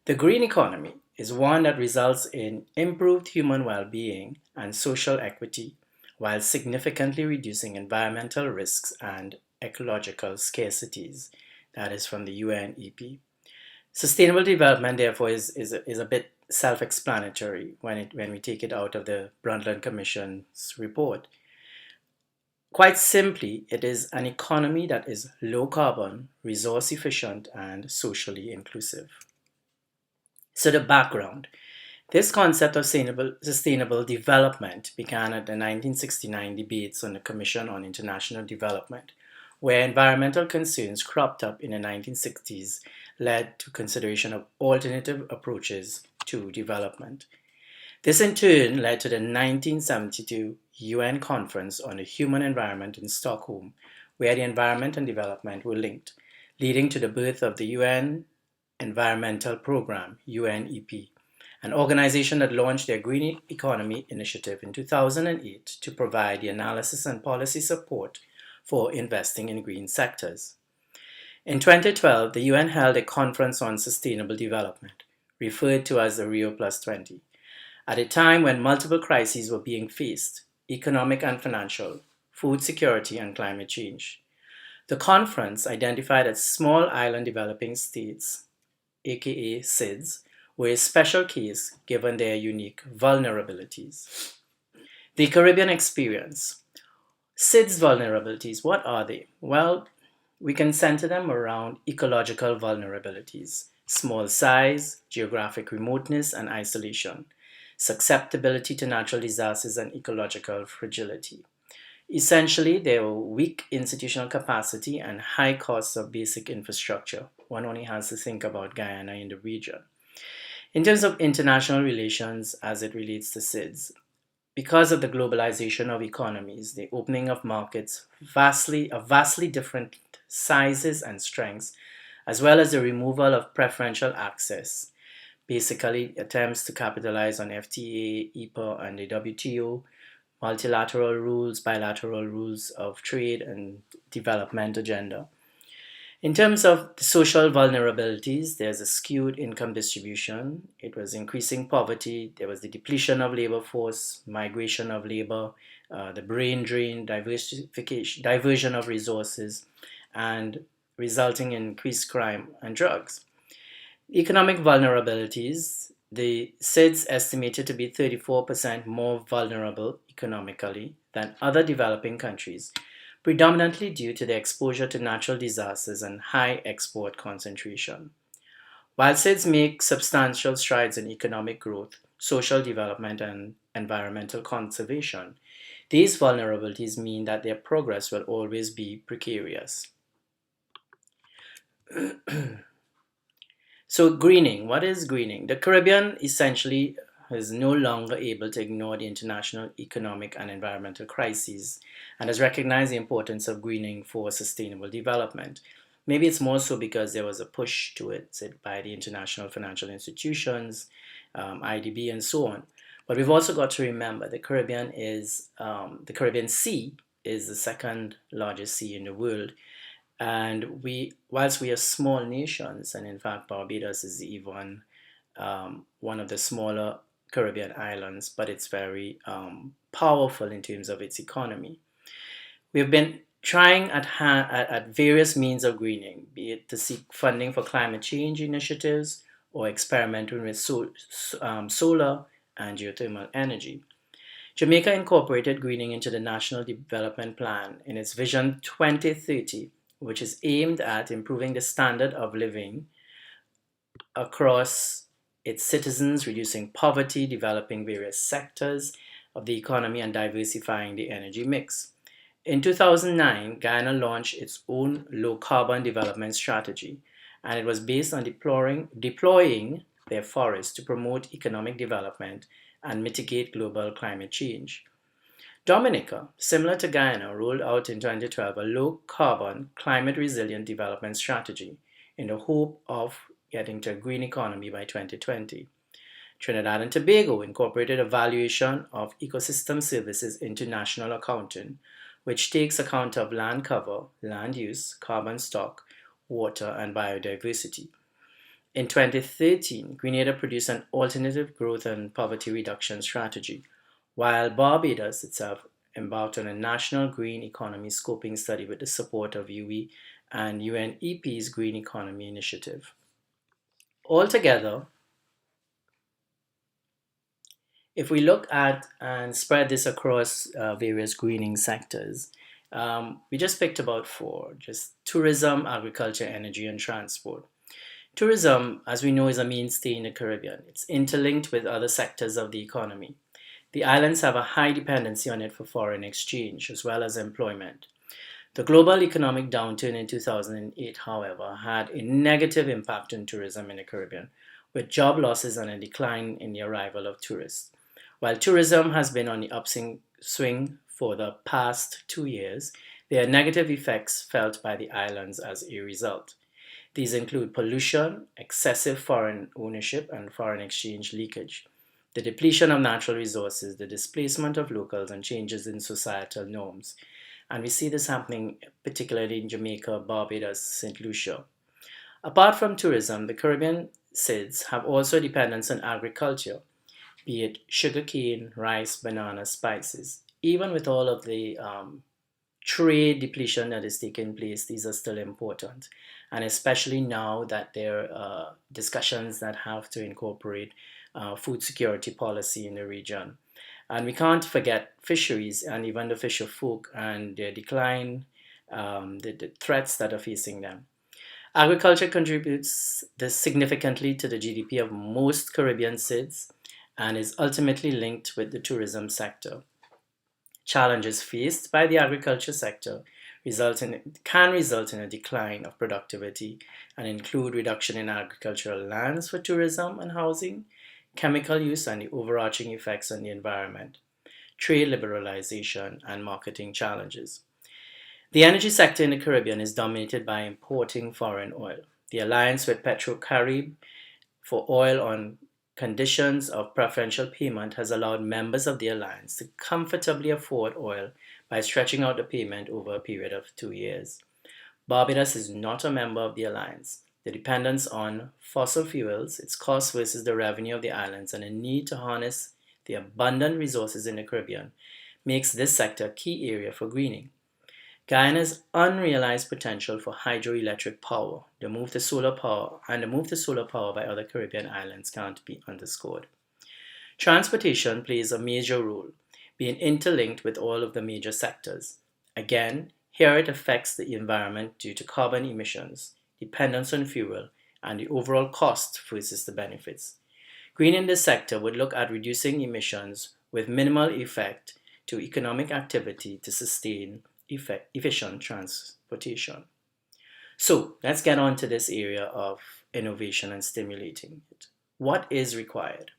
The green economy is one that results in improved human well-being and social equity while significantly reducing environmental risks and ecological scarcities. That is from the UNEP. Sustainable development, therefore, is a bit self-explanatory when we take it out of the Brundtland Commission's report. Quite simply, it is an economy that is low carbon, resource efficient, and socially inclusive. So the background. This concept of sustainable development began at the 1969 debates on the Commission on International Development, where environmental concerns cropped up in the 1960s led to consideration of alternative approaches to development. This in turn led to the 1972 UN Conference on the Human Environment in Stockholm, where the environment and development were linked, leading to the birth of the UN Environmental Programme, UNEP, an organization that launched their Green Economy Initiative in 2008 to provide the analysis and policy support for investing in green sectors. In 2012, the UN held a conference on sustainable development, referred to as the Rio Plus 20, at a time when multiple crises were being faced: economic and financial, food security, and climate change. The conference identified that small island developing states, aka SIDS, were a special case given their unique vulnerabilities. The Caribbean experience. SIDS vulnerabilities, what are they? Well, we can center them around ecological vulnerabilities: small size, geographic remoteness and isolation, susceptibility to natural disasters, and ecological fragility. Essentially, there are weak institutional capacity and high costs of basic infrastructure. One only has to think about Guyana in the region. In terms of international relations as it relates to SIDS, because of the globalization of economies, the opening of markets of vastly different sizes and strengths, as well as the removal of preferential access, basically attempts to capitalize on FTA, EPA, and the WTO, multilateral rules, bilateral rules of trade and development agenda. In terms of the social vulnerabilities, there's a skewed income distribution. It was increasing poverty. There was the depletion of labor force, migration of labor, the brain drain, diversion of resources, and resulting in increased crime and drugs. Economic vulnerabilities, the SIDS estimated to be 34% more vulnerable economically than other developing countries, predominantly due to their exposure to natural disasters and high export concentration. While SIDS make substantial strides in economic growth, social development, and environmental conservation, these vulnerabilities mean that their progress will always be precarious. So greening, what is greening? The Caribbean essentially is no longer able to ignore the international economic and environmental crises and has recognized the importance of greening for sustainable development. Maybe it's more so because there was a push to it by the international financial institutions, IDB, and so on. But we've also got to remember the Caribbean Sea is the second largest sea in the world. And whilst we are small nations, and in fact Barbados is even one of the smaller Caribbean islands, but it's very powerful in terms of its economy. We've been trying at various means of greening, be it to seek funding for climate change initiatives or experimenting with solar and geothermal energy. Jamaica incorporated greening into the National Development Plan in its Vision 2030, which is aimed at improving the standard of living across its citizens, reducing poverty, developing various sectors of the economy, and diversifying the energy mix. In 2009, Guyana launched its own low-carbon development strategy, and it was based on deploying their forests to promote economic development and mitigate global climate change. Dominica, similar to Guyana, rolled out in 2012 a low-carbon, climate-resilient development strategy in the hope of getting to a green economy by 2020. Trinidad and Tobago incorporated a valuation of ecosystem services into national accounting, which takes account of land cover, land use, carbon stock, water, and biodiversity. In 2013, Grenada produced an alternative growth and poverty reduction strategy, while Barbados itself embarked on a national green economy scoping study with the support of UE and UNEP's Green Economy Initiative. Altogether, if we look at and spread this across various greening sectors, we just picked about four: just tourism, agriculture, energy, and transport. Tourism, as we know, is a mainstay in the Caribbean. It's interlinked with other sectors of the economy. The islands have a high dependency on it for foreign exchange as well as employment. The global economic downturn in 2008, however, had a negative impact on tourism in the Caribbean, with job losses and a decline in the arrival of tourists. While tourism has been on the upswing for the past 2 years, there are negative effects felt by the islands as a result. These include pollution, excessive foreign ownership, and foreign exchange leakage, the depletion of natural resources, the displacement of locals, and changes in societal norms. And we see this happening particularly in Jamaica, Barbados, St. Lucia. Apart from tourism, the Caribbean SIDS have also dependence on agriculture, be it sugarcane, rice, banana, spices. Even with all of the trade depletion that is taking place, these are still important. And especially now that there are discussions that have to incorporate food security policy in the region. And we can't forget fisheries and even the fisher folk and their decline, the threats that are facing them. Agriculture contributes this significantly to the GDP of most Caribbean SIDS and is ultimately linked with the tourism sector. Challenges faced by the agriculture sector can result in a decline of productivity and include reduction in agricultural lands for tourism and housing, chemical use and the overarching effects on the environment, trade liberalization, and marketing challenges. The energy sector in the Caribbean is dominated by importing foreign oil. The alliance with PetroCaribe for oil on conditions of preferential payment has allowed members of the alliance to comfortably afford oil by stretching out the payment over a period of 2 years. Barbados is not a member of the alliance. The dependence on fossil fuels, its cost versus the revenue of the islands, and the need to harness the abundant resources in the Caribbean makes this sector a key area for greening. Guyana's unrealized potential for hydroelectric power, the move to solar power by other Caribbean islands can't be underscored. Transportation plays a major role, being interlinked with all of the major sectors. Again, here it affects the environment due to carbon emissions, dependence on fuel, and the overall cost versus the benefits. Greening this sector would look at reducing emissions with minimal effect to economic activity to sustain efficient transportation. So let's get on to this area of innovation and stimulating it. What is required?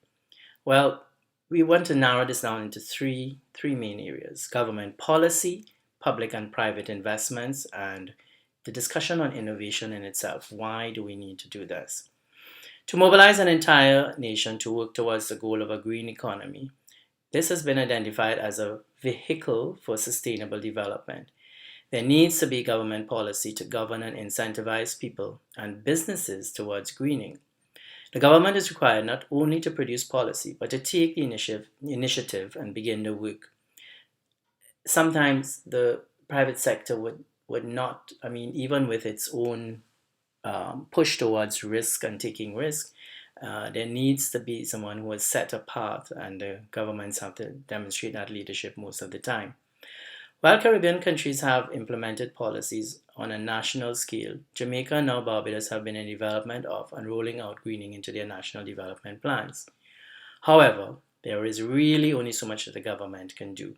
Well, we want to narrow this down into three main areas: government policy, public and private investments, and the discussion on innovation in itself. Why do we need to do this? To mobilize an entire nation to work towards the goal of a green economy, this has been identified as a vehicle for sustainable development. There needs to be government policy to govern and incentivize people and businesses towards greening. The government is required not only to produce policy, but to take the initiative and begin the work. Sometimes the private sector would not, even with its own push towards risk and taking risk, there needs to be someone who is set apart, and the governments have to demonstrate that leadership most of the time. While Caribbean countries have implemented policies on a national scale, Jamaica and now Barbados have been in development of and rolling out greening into their national development plans. However, there is really only so much that the government can do.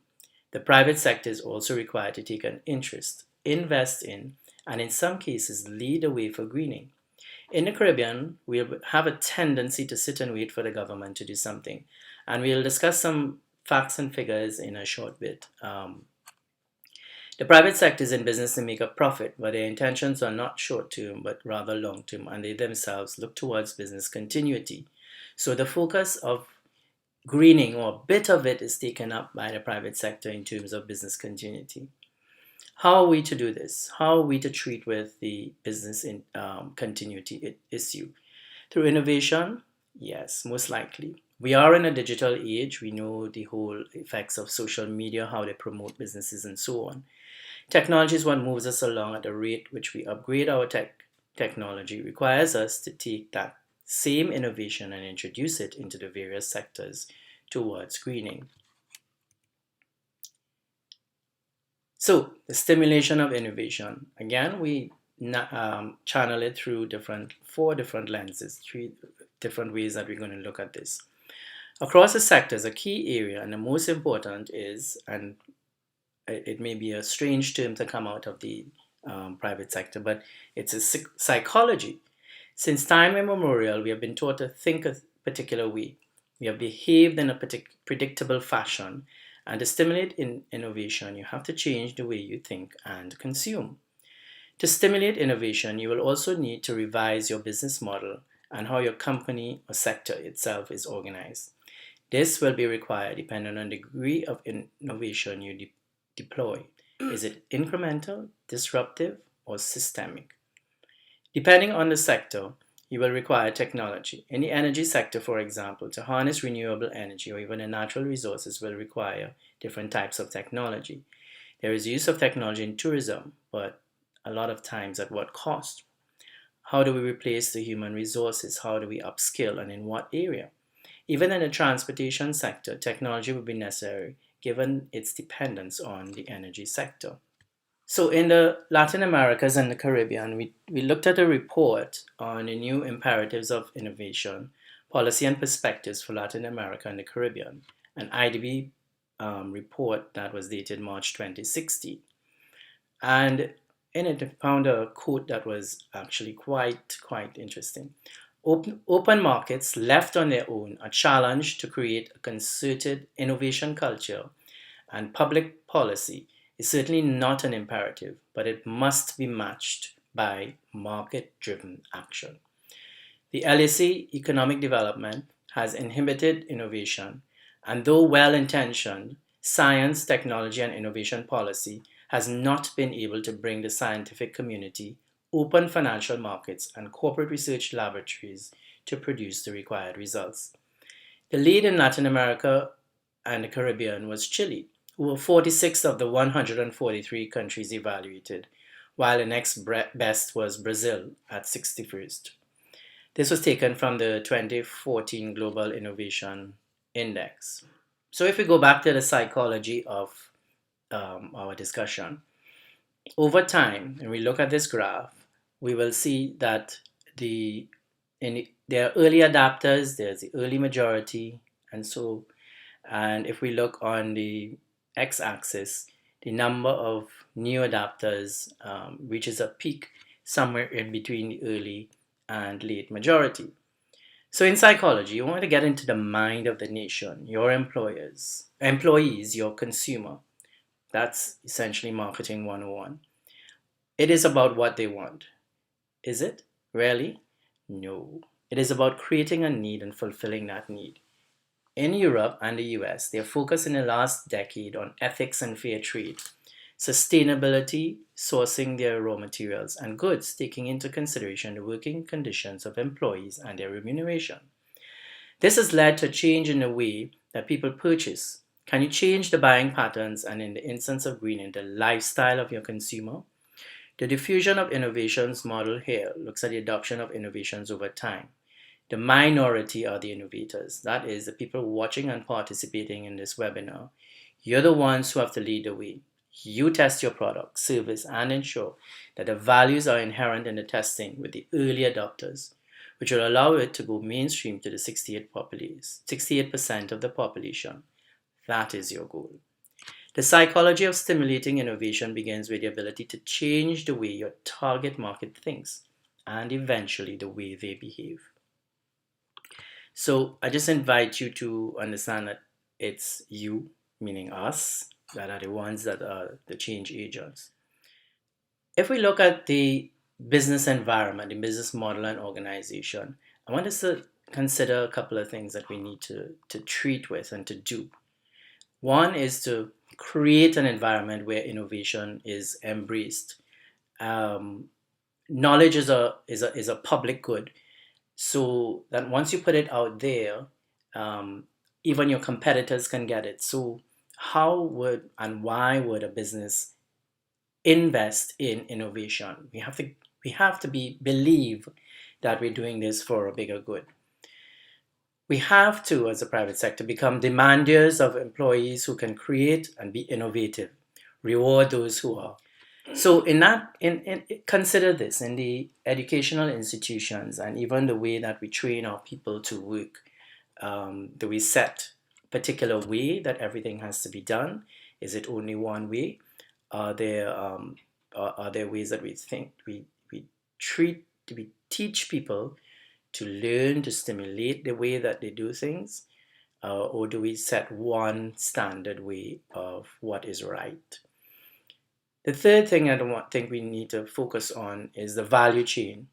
The private sector is also required to take an interest, invest in, and in some cases lead the way for greening. In the Caribbean, we'll have a tendency to sit and wait for the government to do something, and we'll discuss some facts and figures in a short bit. The private sector is in business to make a profit, but their intentions are not short-term, but rather long-term, and they themselves look towards business continuity. So the focus of greening, or a bit of it, is taken up by the private sector in terms of business continuity. How are we to do this? How are we to treat with the business continuity issue? Through innovation? Yes, most likely. We are in a digital age. We know the whole effects of social media, how they promote businesses and so on. Technology is what moves us along at the rate which we upgrade our technology. Requires us to take that same innovation and introduce it into the various sectors towards greening. So, the stimulation of innovation. Again, we channel it through four different lenses, three different ways that we're going to look at this. Across the sectors, a key area and the most important is, and it may be a strange term to come out of the private sector, but it's a psychology. Since time immemorial, we have been taught to think a particular way. We have behaved in a predictable fashion, and to stimulate innovation, you have to change the way you think and consume. To stimulate innovation, you will also need to revise your business model and how your company or sector itself is organized. This will be required depending on the degree of innovation you deploy. Is it incremental, disruptive, or systemic? Depending on the sector, you will require technology. In the energy sector, for example, to harness renewable energy or even the natural resources will require different types of technology. There is use of technology in tourism, but a lot of times at what cost? How do we replace the human resources? How do we upskill, and in what area? Even in the transportation sector, technology will be necessary given its dependence on the energy sector. So in the Latin Americas and the Caribbean, we looked at a report on the new imperatives of innovation, policy and perspectives for Latin America and the Caribbean, an IDB report that was dated March 2016. And in it, I found a quote that was actually quite interesting. Open markets left on their own are challenged to create a concerted innovation culture, and public policy is certainly not an imperative, but it must be matched by market-driven action. The LAC economic development has inhibited innovation, and though well-intentioned, science, technology, and innovation policy has not been able to bring the scientific community, open financial markets, and corporate research laboratories to produce the required results. The lead in Latin America and the Caribbean was Chile, who were 46 of the 143 countries evaluated, while the next best was Brazil at 61st. This was taken from the 2014 Global Innovation Index. So if we go back to the psychology of our discussion, over time, when we look at this graph, we will see that there are early adapters, there's the early majority, and if we look on the x-axis, the number of new adapters reaches a peak somewhere in between the early and late majority. So in psychology, you want to get into the mind of the nation, your employees, your consumer. That's essentially marketing 101. It is about what they want. Is it? Really? No. It is about creating a need and fulfilling that need. In Europe and the US, they are focused in the last decade on ethics and fair trade, sustainability, sourcing their raw materials and goods, taking into consideration the working conditions of employees and their remuneration. This has led to a change in the way that people purchase. Can you change the buying patterns and, in the instance of greening, the lifestyle of your consumer? The diffusion of innovations model here looks at the adoption of innovations over time. The minority are the innovators. That is, the people watching and participating in this webinar. You're the ones who have to lead the way. You test your product, service, and ensure that the values are inherent in the testing with the early adopters, which will allow it to go mainstream to the 68% of the population. That is your goal. The psychology of stimulating innovation begins with the ability to change the way your target market thinks and eventually the way they behave. So I just invite you to understand that it's you, meaning us, that are the ones that are the change agents. If we look at the business environment, the business model and organization, I want us to consider a couple of things that we need to treat with and to do. One is to create an environment where innovation is embraced. Knowledge is a public good, so that once you put it out there, even your competitors can get it. So how would and why would a business invest in innovation? We have to believe that we're doing this for a bigger good. We have to, as a private sector, become demanders of employees who can create and be innovative, reward those who are. So consider this in the educational institutions and even the way that we train our people to work. Do we set particular way that everything has to be done? Is it only one way? Are there are there ways that we teach people to learn to stimulate the way that they do things, or do we set one standard way of what is right? The third thing think we need to focus on is the value chain.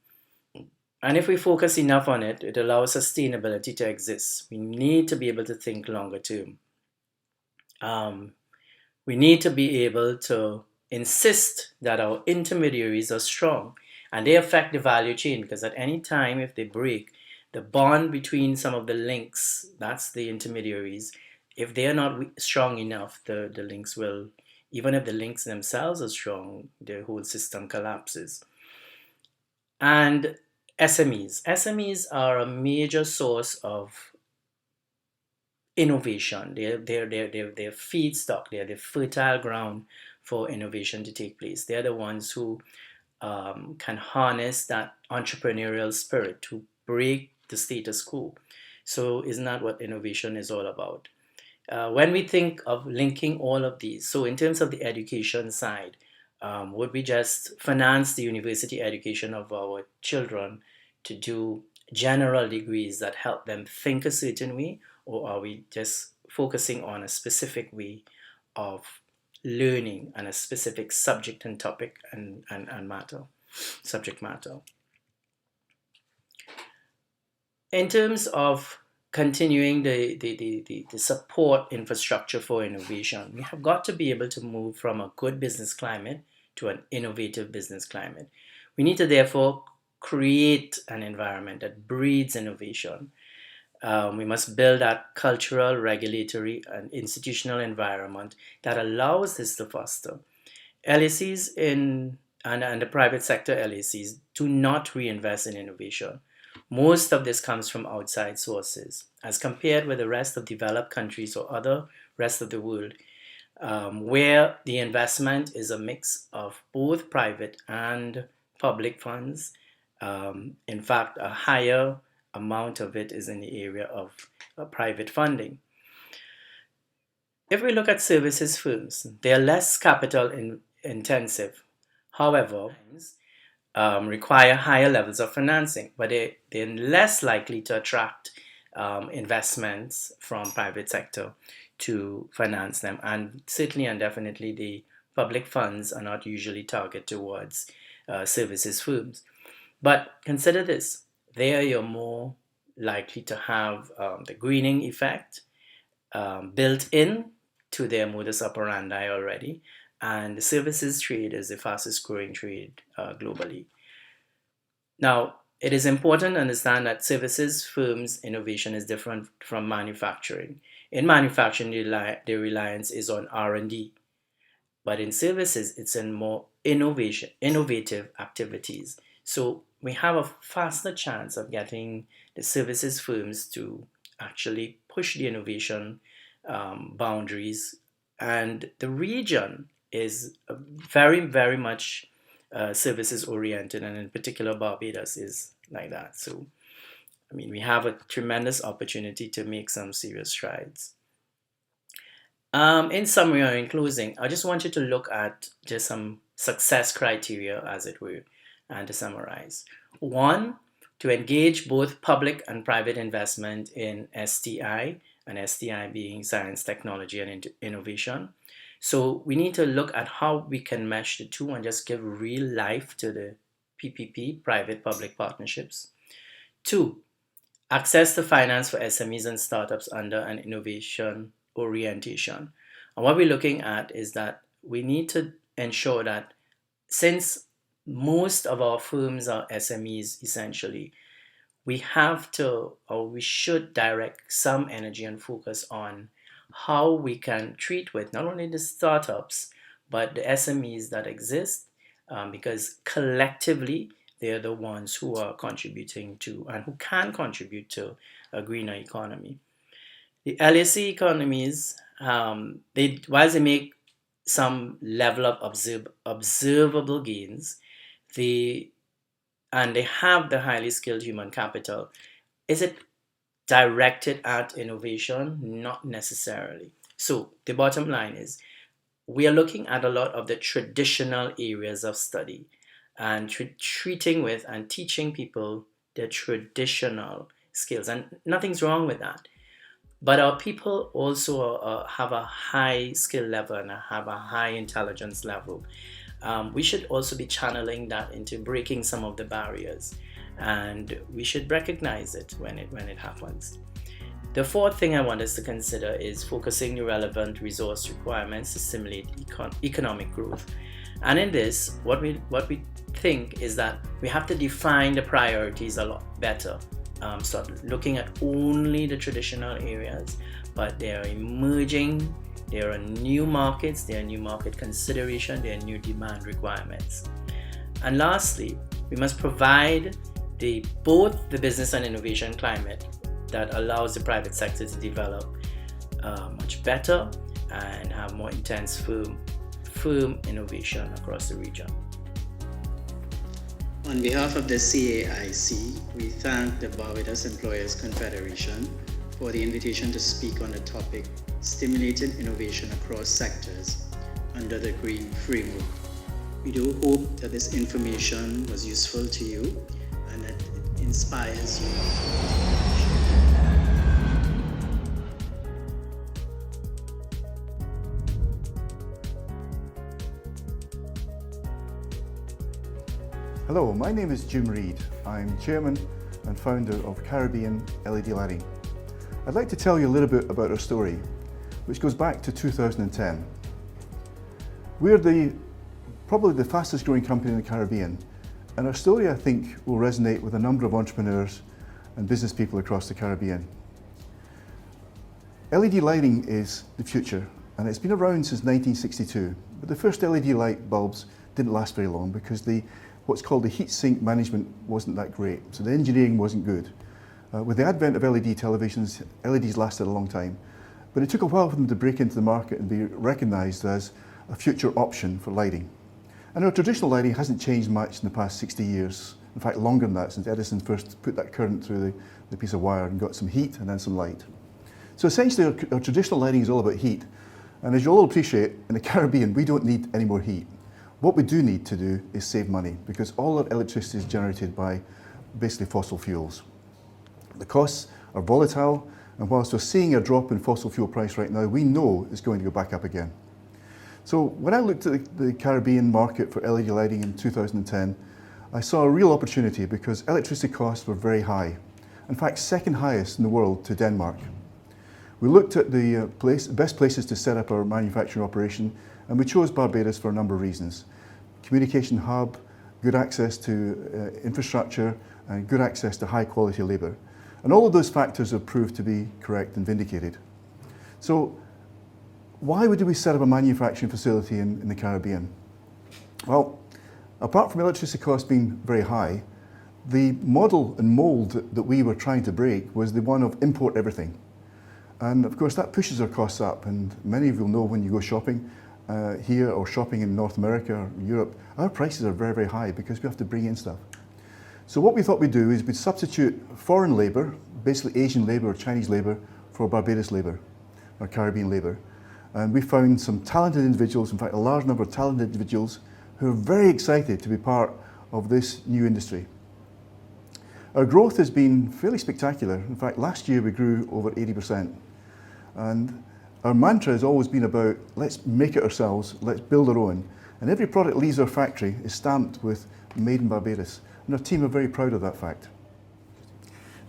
And if we focus enough on it, it allows sustainability to exist. We need to be able to think longer term. We need to be able to insist that our intermediaries are strong and they affect the value chain, because at any time, if they break the bond between some of the links, that's the intermediaries, if they are not strong enough, the links will, even if the links themselves are strong, the whole system collapses. And SMEs are a major source of innovation. They're feedstock. They're the fertile ground for innovation to take place. They're the ones who can harness that entrepreneurial spirit to break the status quo. So isn't that what innovation is all about? When we think of linking all of these, so in terms of the education side, would we just finance the university education of our children to do general degrees that help them think a certain way, or are we just focusing on a specific way of learning and a specific subject and topic and subject matter? In terms of continuing the support infrastructure for innovation, we have got to be able to move from a good business climate to an innovative business climate. We need to therefore create an environment that breeds innovation. We must build that cultural, regulatory, and institutional environment that allows this to foster. LACs and the private sector LACs do not reinvest in innovation. Most of this comes from outside sources. As compared with the rest of developed countries or other rest of the world, where the investment is a mix of both private and public funds. In fact, a higher amount of it is in the area of private funding. If we look at services firms, they are less capital intensive. However, require higher levels of financing, but they're less likely to attract investments from private sector to finance them. And certainly and definitely the public funds are not usually targeted towards services firms. But consider this, there you're more likely to have the greening effect built in to their modus operandi already. And the services trade is the fastest growing trade globally. Now, it is important to understand that services firms' innovation is different from manufacturing. In manufacturing, the reliance is on R&D, but in services, it's in more innovative activities. So we have a faster chance of getting the services firms to actually push the innovation boundaries, and the region is very, very much services oriented, and in particular Barbados is like that. So I mean, we have a tremendous opportunity to make some serious strides. In summary or in closing, I just want you to look at just some success criteria, as it were, and to summarize. One, to engage both public and private investment in STI, and STI being science, technology, and innovation. So we need to look at how we can mesh the two and just give real life to the PPP, private-public partnerships. Two, access to finance for SMEs and startups under an innovation orientation. And what we're looking at is that we need to ensure that since most of our firms are SMEs essentially, we have to, or we should direct some energy and focus on how we can treat with not only the startups, but the SMEs that exist, because collectively, they're the ones who are contributing to and who can contribute to a greener economy. The LAC economies, while they make some level of observable gains, and they have the highly skilled human capital. Is it directed at innovation? Not necessarily. So the bottom line is we are looking at a lot of the traditional areas of study and treating with and teaching people their traditional skills. And nothing's wrong with that. But our people also have a high skill level and have a high intelligence level. We should also be channeling that into breaking some of the barriers, and we should recognize it when it happens. The fourth thing I want us to consider is focusing the relevant resource requirements to stimulate economic growth. And in this, what we think is that we have to define the priorities a lot better. Start looking at only the traditional areas, but there are emerging, there are new markets, there are new market consideration, there are new demand requirements. And lastly, we must provide both the business and innovation climate that allows the private sector to develop much better and have more intense, firm innovation across the region. On behalf of the CAIC, we thank the Barbados Employers Confederation for the invitation to speak on the topic Stimulating Innovation Across Sectors under the Green Framework. We do hope that this information was useful to you and that it inspires you. Hello, my name is Jim Reid. I'm Chairman and founder of Caribbean LED Lighting. I'd like to tell you a little bit about our story, which goes back to 2010. We're probably the fastest growing company in the Caribbean, and our story, I think, will resonate with a number of entrepreneurs and business people across the Caribbean. LED lighting is the future, and it's been around since 1962, but the first LED light bulbs didn't last very long because what's called the heat sink management wasn't that great, so the engineering wasn't good. With the advent of LED televisions, LEDs lasted a long time, but it took a while for them to break into the market and be recognised as a future option for lighting. And our traditional lighting hasn't changed much in the past 60 years, in fact longer than that, since Edison first put that current through the piece of wire and got some heat and then some light. So essentially our traditional lighting is all about heat, and as you'll all appreciate, in the Caribbean we don't need any more heat. What we do need to do is save money, because all our electricity is generated by basically fossil fuels. The costs are volatile, and whilst we're seeing a drop in fossil fuel price right now, we know it's going to go back up again. So when I looked at the Caribbean market for LED lighting in 2010, I saw a real opportunity because electricity costs were very high. In fact, second highest in the world to Denmark. We looked at the best places to set up our manufacturing operation, and we chose Barbados for a number of reasons. Communication hub, good access to infrastructure, and good access to high quality labour. And all of those factors have proved to be correct and vindicated. So why would we set up a manufacturing facility in the Caribbean? Well, apart from electricity costs being very high, the model and mould that we were trying to break was the one of import everything. And of course that pushes our costs up, and many of you will know when you go shopping here or shopping in North America or Europe, our prices are very, very high because we have to bring in stuff. So what we thought we'd do is we'd substitute foreign labour, basically Asian labour or Chinese labour, for Barbados labour, or Caribbean labour. And we found some talented individuals, in fact a large number of talented individuals, who are very excited to be part of this new industry. Our growth has been fairly spectacular. In fact, last year we grew over 80%. And our mantra has always been about, let's make it ourselves, let's build our own. And every product that leaves our factory is stamped with Made in Barbados. And our team are very proud of that fact.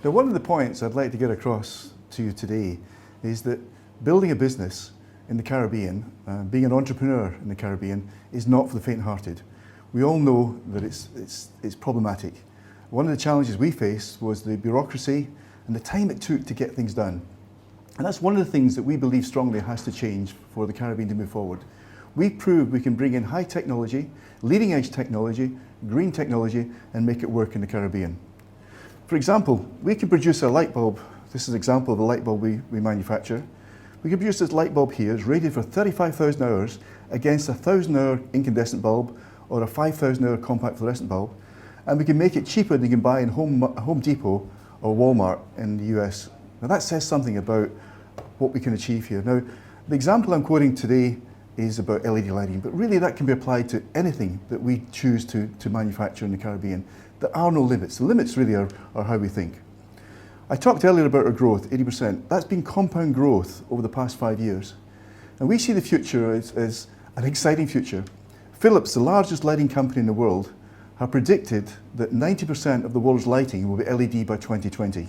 Now, one of the points I'd like to get across to you today is that building a business in the Caribbean, being an entrepreneur in the Caribbean, is not for the faint-hearted. We all know that it's problematic. One of the challenges we faced was the bureaucracy and the time it took to get things done. And that's one of the things that we believe strongly has to change for the Caribbean to move forward. We've proved we can bring in high technology, leading edge technology, green technology, and make it work in the Caribbean. For example, we can produce a light bulb. This is an example of a light bulb we manufacture. We can produce this light bulb here. It's rated for 35,000 hours, against a 1,000-hour incandescent bulb or a 5,000-hour compact fluorescent bulb, and we can make it cheaper than you can buy in Home Depot or Walmart in the US. Now that says something about what we can achieve here. Now, the example I'm quoting today is about LED lighting, but really that can be applied to anything that we choose to manufacture in the Caribbean. There are no limits. The limits really are how we think. I talked earlier about our growth, 80%. That's been compound growth over the past 5 years. And we see the future as an exciting future. Philips, the largest lighting company in the world, have predicted that 90% of the world's lighting will be LED by 2020.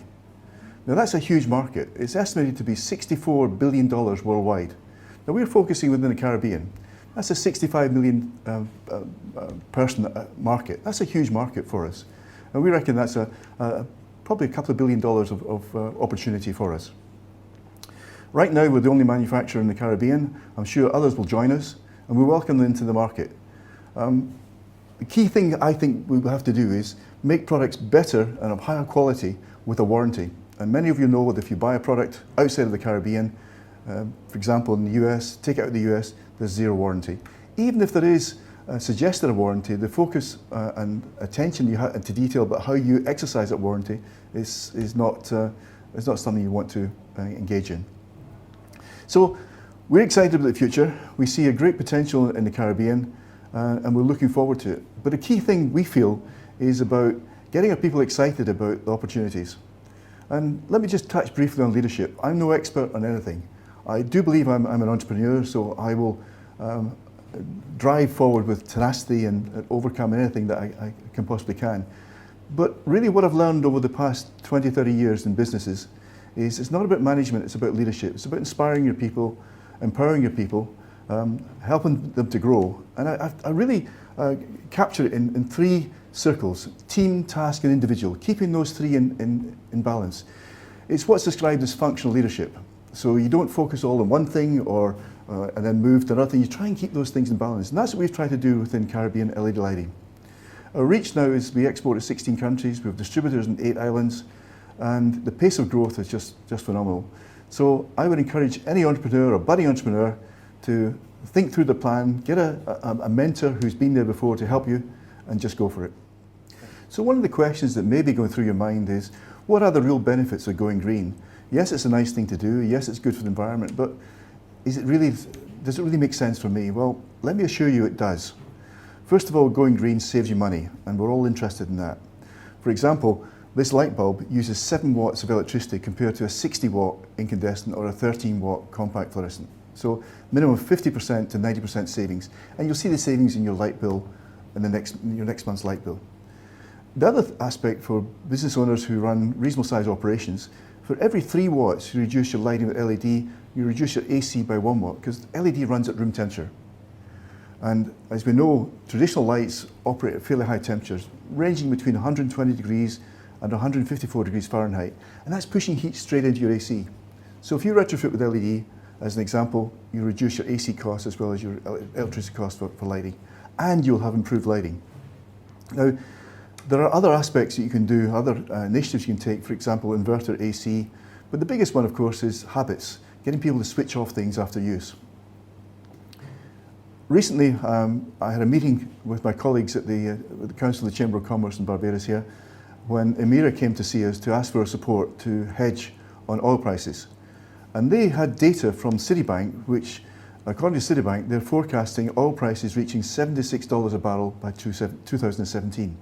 Now that's a huge market. It's estimated to be $64 billion worldwide. Now we're focusing within the Caribbean. That's a 65 million person market. That's a huge market for us. And we reckon that's probably a couple of $1 billion of opportunity for us. Right now we're the only manufacturer in the Caribbean. I'm sure others will join us, and we welcome them into the market. The key thing I think we will have to do is make products better and of higher quality with a warranty. And many of you know that if you buy a product outside of the Caribbean, for example in the US, take it out of the US, there's zero warranty. Even if there is suggested a warranty, the focus and attention you have to detail about how you exercise that warranty is not something you want to engage in. So we're excited about the future. We see a great potential in the Caribbean, and we're looking forward to it. But the key thing we feel is about getting our people excited about the opportunities. And let me just touch briefly on leadership. I'm no expert on anything. I do believe I'm an entrepreneur, so I will drive forward with tenacity and overcome anything that I can possibly can. But really what I've learned over the past 20, 30 years in businesses is it's not about management, it's about leadership. It's about inspiring your people, empowering your people, helping them to grow. And I really capture it in three circles: team, task, and individual, keeping those three in balance. It's what's described as functional leadership. So you don't focus all on one thing and then move to another thing. You try and keep those things in balance. And that's what we've tried to do within Caribbean LED lighting. Our reach now is we export to 16 countries. We have distributors in 8 islands. And the pace of growth is just phenomenal. So I would encourage any entrepreneur or budding entrepreneur to think through the plan, get a mentor who's been there before to help you, and just go for it. So one of the questions that may be going through your mind is, what are the real benefits of going green? Yes, it's a nice thing to do. Yes, it's good for the environment, but does it really make sense for me? Well, let me assure you it does. First of all, going green saves you money, and we're all interested in that. For example, this light bulb uses 7 watts of electricity compared to a 60-watt incandescent or a 13-watt compact fluorescent. So minimum of 50% to 90% savings. And you'll see the savings in your light bill in your next month's light bill. The other aspect for business owners who run reasonable sized operations, for every 3 watts you reduce your lighting with LED, you reduce your AC by 1 watt, because LED runs at room temperature. And as we know, traditional lights operate at fairly high temperatures, ranging between 120 degrees and 154 degrees Fahrenheit, and that's pushing heat straight into your AC. So if you retrofit with LED, as an example, you reduce your AC costs as well as your electricity costs for lighting, and you'll have improved lighting. Now, there are other aspects that you can do, other initiatives you can take, for example, inverter AC, but the biggest one, of course, is habits, getting people to switch off things after use. Recently, I had a meeting with my colleagues at the Council of the Chamber of Commerce in Barbados here, when Emira came to see us to ask for our support to hedge on oil prices. And they had data from Citibank, which, according to Citibank, they're forecasting oil prices reaching $76 a barrel by 2017.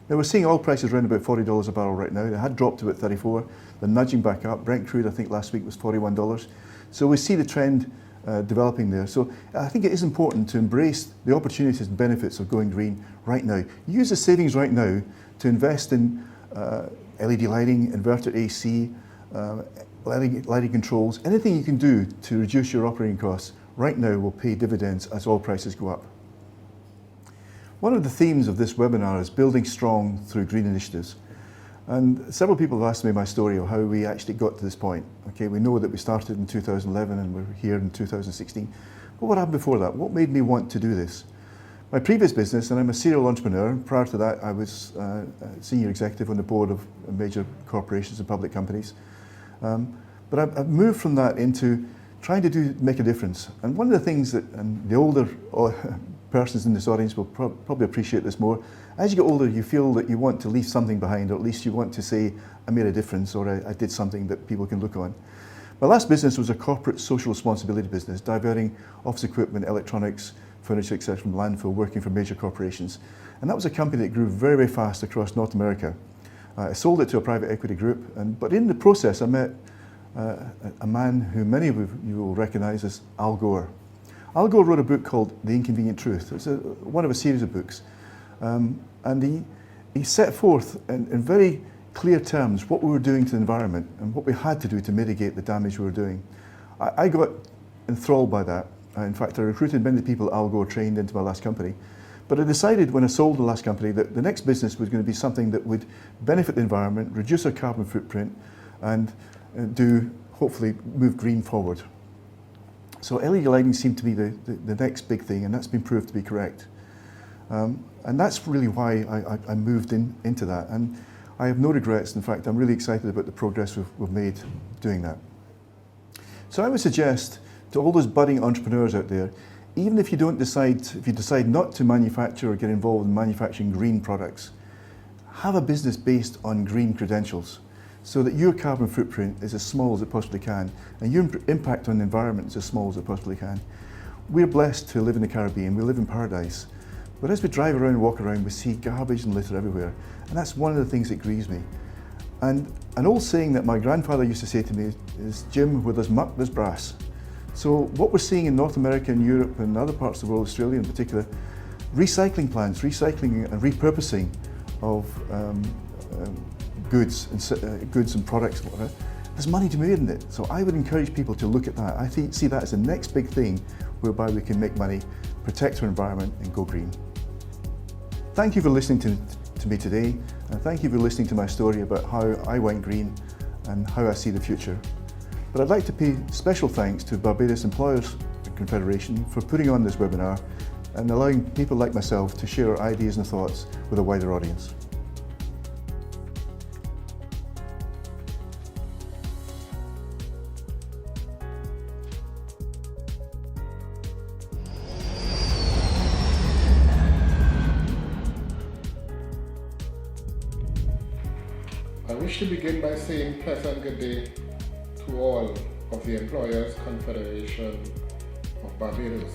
Now we're seeing oil prices around about $40 a barrel right now. They had dropped to about 34. They're nudging back up. Brent crude, I think last week was $41. So we see the trend developing there. So I think it is important to embrace the opportunities and benefits of going green right now. Use the savings right now to invest in LED lighting, inverter AC, lighting controls. Anything you can do to reduce your operating costs right now will pay dividends as oil prices go up. One of the themes of this webinar is building strong through green initiatives. And several people have asked me my story of how we actually got to this point. Okay, we know that we started in 2011 and we're here in 2016. But what happened before that? What made me want to do this? My previous business, and I'm a serial entrepreneur, prior to that I was a senior executive on the board of major corporations and public companies. But I've moved from that into trying to make a difference. And one of the things that, and the older persons in this audience will probably appreciate this more, as you get older you feel that you want to leave something behind, or at least you want to say, I made a difference, or I did something that people can look on. My last business was a corporate social responsibility business, diverting office equipment, electronics, furniture, etc. from landfill, working for major corporations. And that was a company that grew very, very fast across North America. I sold it to a private equity group, but in the process I met a man who many of you will recognise as Al Gore. Al Gore wrote a book called The Inconvenient Truth. It's one of a series of books. And he set forth in very clear terms what we were doing to the environment and what we had to do to mitigate the damage we were doing. I got enthralled by that. In fact, I recruited many people Al Gore trained into my last company. But I decided when I sold the last company that the next business was going to be something that would benefit the environment, reduce our carbon footprint, and hopefully move green forward. So LED lighting seemed to be the next big thing, and that's been proved to be correct. And that's really why I moved into that. And I have no regrets. In fact, I'm really excited about the progress we've made doing that. So I would suggest to all those budding entrepreneurs out there, even if you decide not to manufacture or get involved in manufacturing green products, have a business based on green credentials so that your carbon footprint is as small as it possibly can and your impact on the environment is as small as it possibly can. We're blessed to live in the Caribbean, we live in paradise. But as we drive around and walk around, we see garbage and litter everywhere. And that's one of the things that grieves me. And an old saying that my grandfather used to say to me is, Jim, where there's muck, there's brass. So what we're seeing in North America and Europe and other parts of the world, Australia in particular, recycling plants, recycling and repurposing of goods and products and whatever, there's money to be made in it. So I would encourage people to look at that. I see that as the next big thing whereby we can make money, protect our environment and go green. Thank you for listening to me today, and thank you for listening to my story about how I went green and how I see the future. But I'd like to pay special thanks to Barbados Employers Confederation for putting on this webinar and allowing people like myself to share our ideas and thoughts with a wider audience. I wish to begin by saying pleasant good day to all of the Employers Confederation of Barbados.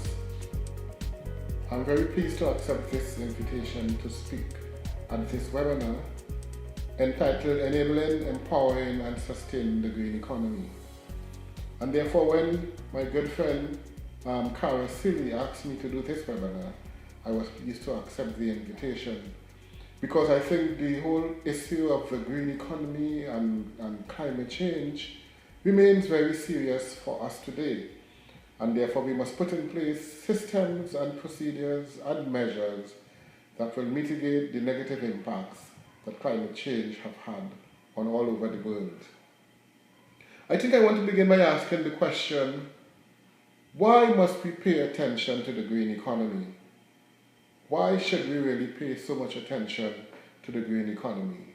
I'm very pleased to accept this invitation to speak at this webinar entitled Enabling, Empowering and Sustaining the Green Economy. And therefore when my good friend Cara Silly asked me to do this webinar, I was pleased to accept the invitation, because I think the whole issue of the green economy and climate change remains very serious for us today. And therefore we must put in place systems and procedures and measures that will mitigate the negative impacts that climate change have had on all over the world. I think I want to begin by asking the question, why must we pay attention to the green economy? Why should we really pay so much attention to the green economy?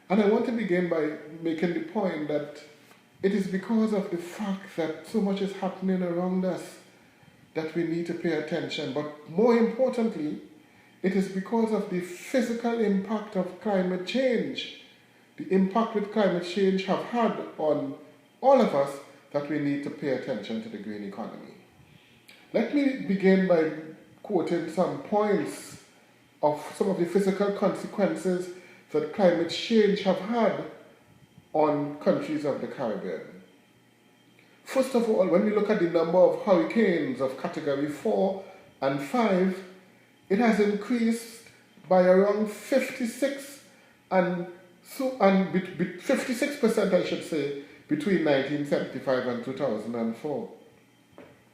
And I want to begin by making the point that it is because of the fact that so much is happening around us that we need to pay attention. But more importantly, it is because of the physical impact of climate change, the impact that climate change have had on all of us, that we need to pay attention to the green economy. Let me begin by quoting some points of some of the physical consequences that climate change have had on countries of the Caribbean. First of all, when we look at the number of hurricanes of category 4 and 5, it has increased by around 56% I should say, between 1975 and 2004.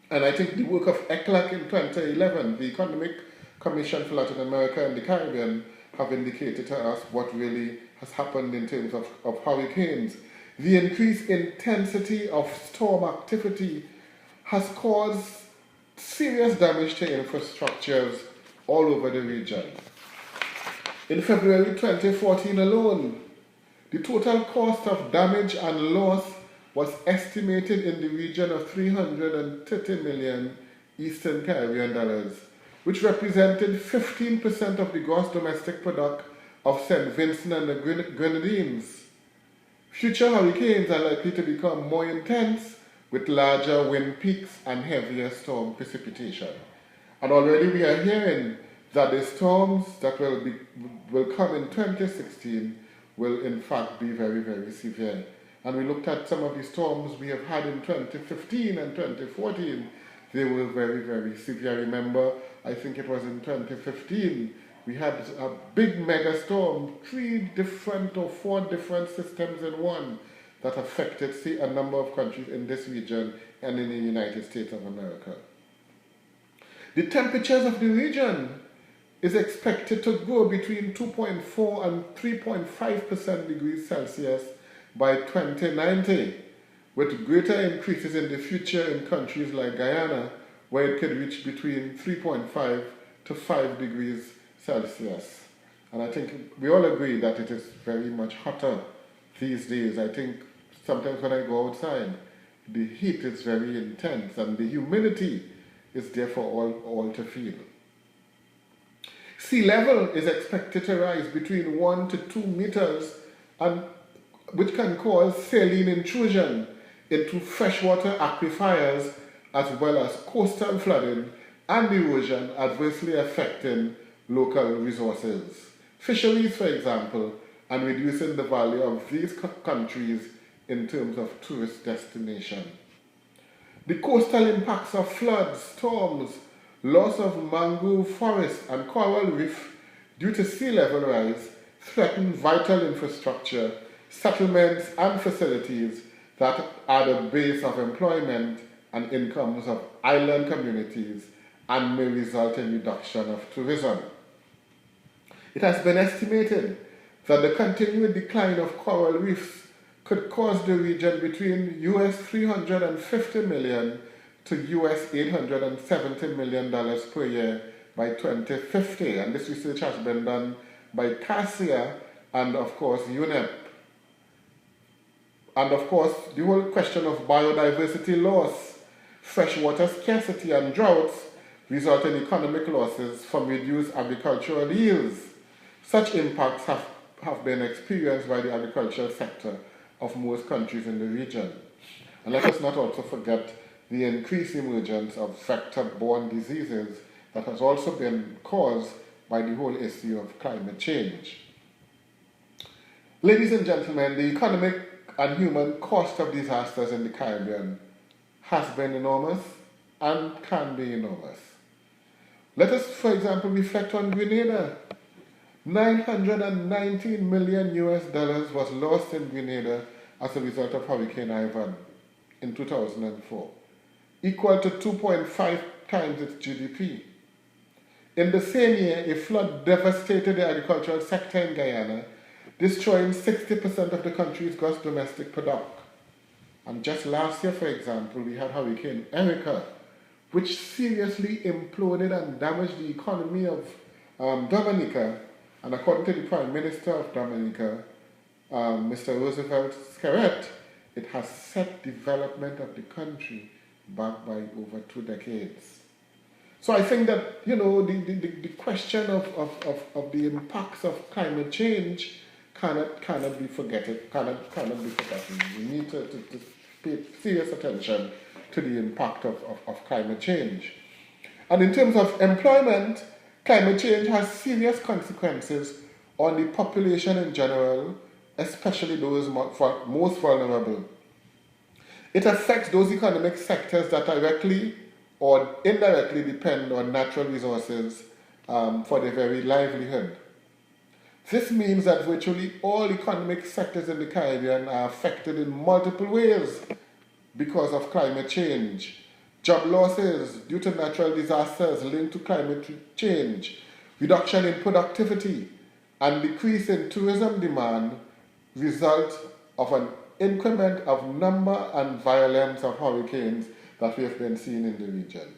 And I think the work of ECLAC in 2011, the Economic Commission for Latin America and the Caribbean, have indicated to us what really has happened in terms of hurricanes. The increased intensity of storm activity has caused serious damage to infrastructures all over the region. In February 2014 alone, the total cost of damage and loss was estimated in the region of 330 million Eastern Caribbean dollars, which represented 15% of the gross domestic product of St. Vincent and the Grenadines. Future hurricanes are likely to become more intense with larger wind peaks and heavier storm precipitation. And already we are hearing that the storms that will come in 2016 will in fact be very, very severe. And we looked at some of the storms we have had in 2015 and 2014. They were very, very severe. Remember, I think it was in 2015, we had a big mega storm, 3 different or 4 different systems in one that affected, say, a number of countries in this region and in the United States of America. The temperatures of the region is expected to grow between 2.4 and 3.5% degrees Celsius by 2090, with greater increases in the future in countries like Guyana, where it could reach between 3.5 to 5 degrees Celsius. And I think we all agree that it is very much hotter these days. I think sometimes when I go outside, the heat is very intense and the humidity is there for all to feel. Sea level is expected to rise between 1 to 2 meters, and which can cause saline intrusion into freshwater aquifers as well as coastal flooding and erosion, adversely affecting local resources. Fisheries, for example, and reducing the value of these countries in terms of tourist destination. The coastal impacts of floods, storms, loss of mangrove forest and coral reef due to sea level rise threaten vital infrastructure, settlements and facilities that are the base of employment and incomes of island communities and may result in reduction of tourism. It has been estimated that the continued decline of coral reefs could cost the region between US $350 million to US $870 million per year by 2050. And this research has been done by CASIA and, of course, UNEP. And, of course, the whole question of biodiversity loss, freshwater scarcity and droughts result in economic losses from reduced agricultural yields. Such impacts have been experienced by the agricultural sector of most countries in the region. And let us not also forget the increased emergence of vector-borne diseases that has also been caused by the whole issue of climate change. Ladies and gentlemen, the economic and human cost of disasters in the Caribbean has been enormous and can be enormous. Let us, for example, reflect on Grenada. $919 million was lost in Grenada as a result of Hurricane Ivan in 2004, equal to 2.5 times its GDP. In the same year, a flood devastated the agricultural sector in Guyana, destroying 60% of the country's gross domestic product. And just last year, for example, we had Hurricane Erika, which seriously imploded and damaged the economy of Dominica. And according to the Prime Minister of Dominica, Mr. Roosevelt Skerrit, it has set development of the country back by over 2 decades. So I think that, the question of the impacts of climate change cannot be forgotten. We need to pay serious attention to the impact of climate change. And in terms of employment, climate change has serious consequences on the population in general, especially those most vulnerable. It affects those economic sectors that directly or indirectly depend on natural resources for their very livelihood. This means that virtually all economic sectors in the Caribbean are affected in multiple ways because of climate change. Job losses due to natural disasters linked to climate change, reduction in productivity, and decrease in tourism demand result of an increment of number and violence of hurricanes that we have been seeing in the region.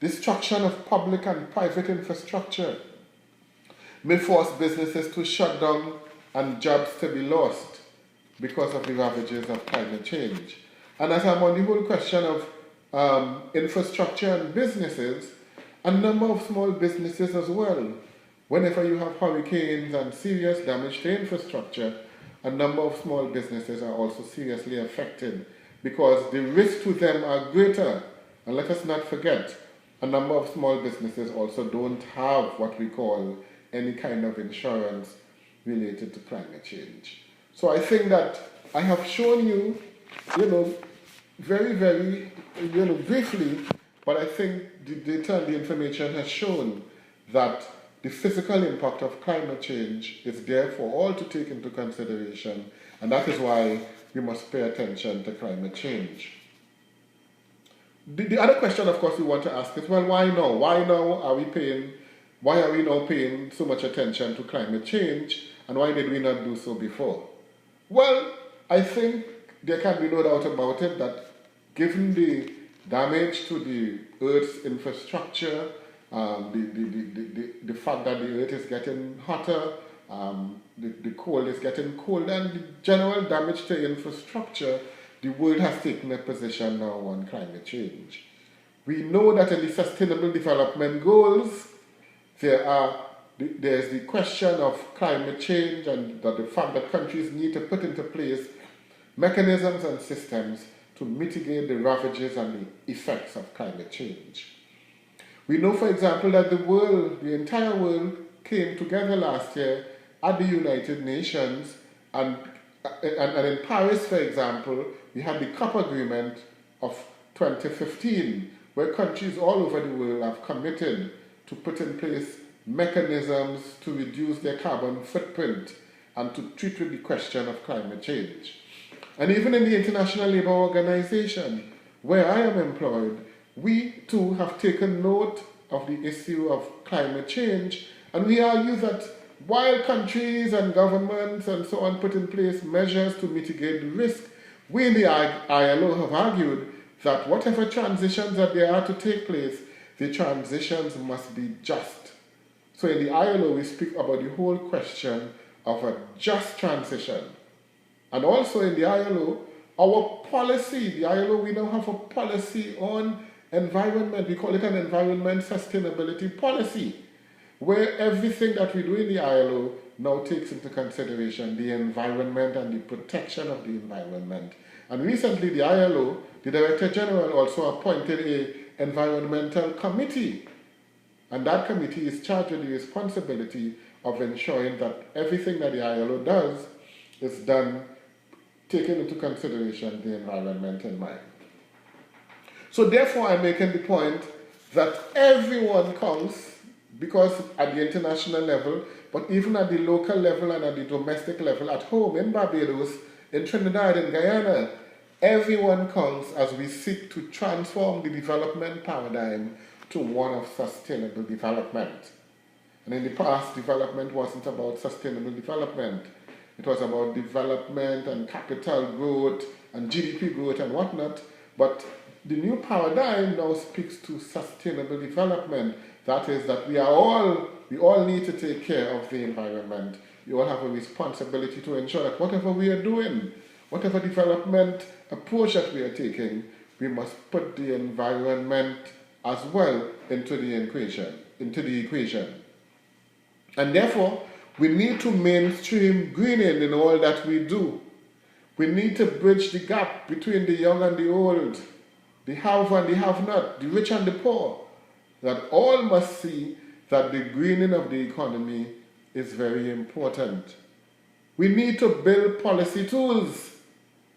Destruction of public and private infrastructure may force businesses to shut down and jobs to be lost. because of the ravages of climate change. And as I'm on the whole question of infrastructure and businesses, a number of small businesses as well. Whenever you have hurricanes and serious damage to infrastructure, a number of small businesses are also seriously affected because the risks to them are greater. And let us not forget, a number of small businesses also don't have what we call any kind of insurance related to climate change. So I think that I have shown you, very, very, briefly, but I think the data and the information has shown that the physical impact of climate change is there for all to take into consideration, and that is why we must pay attention to climate change. The other question, of course, we want to ask is, well, why now? Why are we now paying so much attention to climate change, and why did we not do so before? Well, I think there can be no doubt about it that given the damage to the Earth's infrastructure, the fact that the Earth is getting hotter, the cold is getting colder, and the general damage to infrastructure, the world has taken a position now on climate change. We know that in the Sustainable Development Goals, there's the question of climate change and that the fact that countries need to put into place mechanisms and systems to mitigate the ravages and the effects of climate change. We know, for example, that the entire world came together last year at the United Nations, and in Paris, for example, we had the COP agreement of 2015, where countries all over the world have committed to put in place mechanisms to reduce their carbon footprint and to treat with the question of climate change. And even in the International Labour Organization, where I am employed, we too have taken note of the issue of climate change, and we argue that while countries and governments and so on put in place measures to mitigate the risk, we in the ILO have argued that whatever transitions that there are to take place, the transitions must be just. So in the ILO, we speak about the whole question of a just transition. And also in the ILO, our policy, the ILO, we now have a policy on environment. We call it an environment sustainability policy, where everything that we do in the ILO now takes into consideration the environment and the protection of the environment. And recently the ILO, the Director General, also appointed an environmental committee. And that committee is charged with the responsibility of ensuring that everything that the ILO does is done taking into consideration the environment in mind. So therefore I'm making the point that everyone counts, because at the international level, but even at the local level and at the domestic level, at home, in Barbados, in Trinidad, in Guyana, everyone counts as we seek to transform the development paradigm to one of sustainable development. And in the past, development wasn't about sustainable development. It was about development and capital growth and GDP growth and whatnot. But the new paradigm now speaks to sustainable development. That is, that we all need to take care of the environment. We all have a responsibility to ensure that whatever we are doing, whatever development approach that we are taking, we must put the environment as well into the equation. And therefore, we need to mainstream greening in all that we do. We need to bridge the gap between the young and the old, the have and the have not, the rich and the poor, that all must see that the greening of the economy is very important. We need to build policy tools,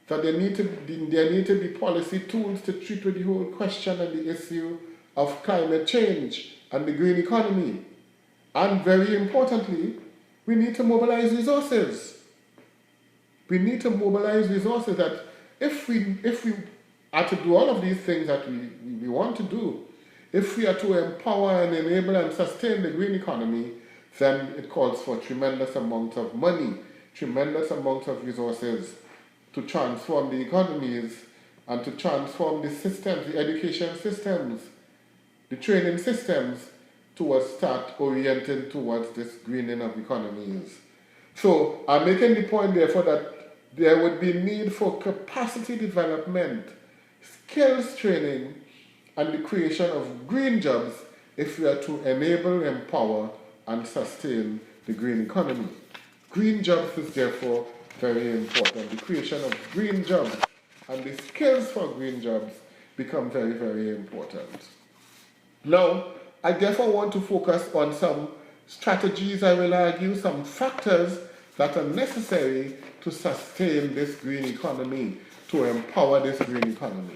that there need to be policy tools to treat with the whole question and the issue of climate change and the green economy. And very importantly, we need to mobilize resources. We need to mobilize resources that if we are to do all of these things that we want to do, if we are to empower and enable and sustain the green economy, then it calls for tremendous amounts of money, tremendous amounts of resources to transform the economies and to transform the systems, the education systems, the training systems, towards start orienting towards this greening of economies. So I'm making the point therefore that there would be need for capacity development, skills training, and the creation of green jobs if we are to enable, empower, and sustain the green economy. Green jobs is therefore very important. The creation of green jobs and the skills for green jobs become very, very important. Now, I therefore want to focus on some strategies, I will argue, some factors that are necessary to sustain this green economy, to empower this green economy.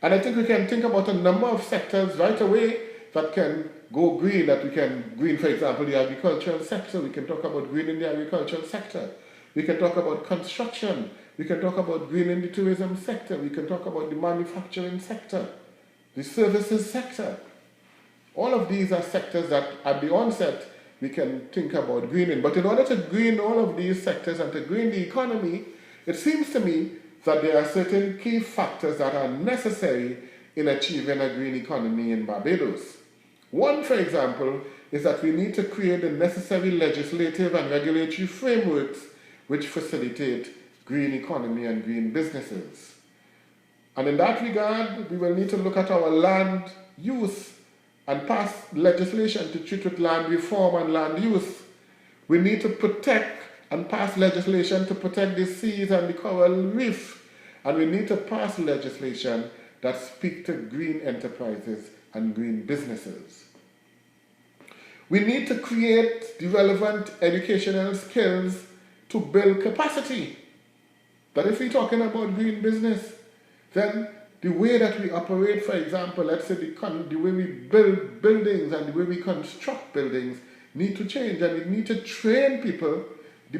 And I think we can think about a number of sectors right away that can go green, that we can green, for example, the agricultural sector. We can talk about green in the agricultural sector. We can talk about construction. We can talk about green in the tourism sector. We can talk about the manufacturing sector, the services sector. All of these are sectors that at the onset we can think about greening. But in order to green all of these sectors and to green the economy, it seems to me that there are certain key factors that are necessary in achieving a green economy in Barbados. One, for example, is that we need to create the necessary legislative and regulatory frameworks which facilitate green economy and green businesses. And in that regard, we will need to look at our land use and pass legislation to treat with land reform and land use. We need to protect and pass legislation to protect the seas and the coral reef. And we need to pass legislation that speak to green enterprises and green businesses. We need to create the relevant educational skills to build capacity. That if we're talking about green business, then the way that we operate, for example, let's say the way we build buildings and the way we construct buildings need to change, and we need to train people, the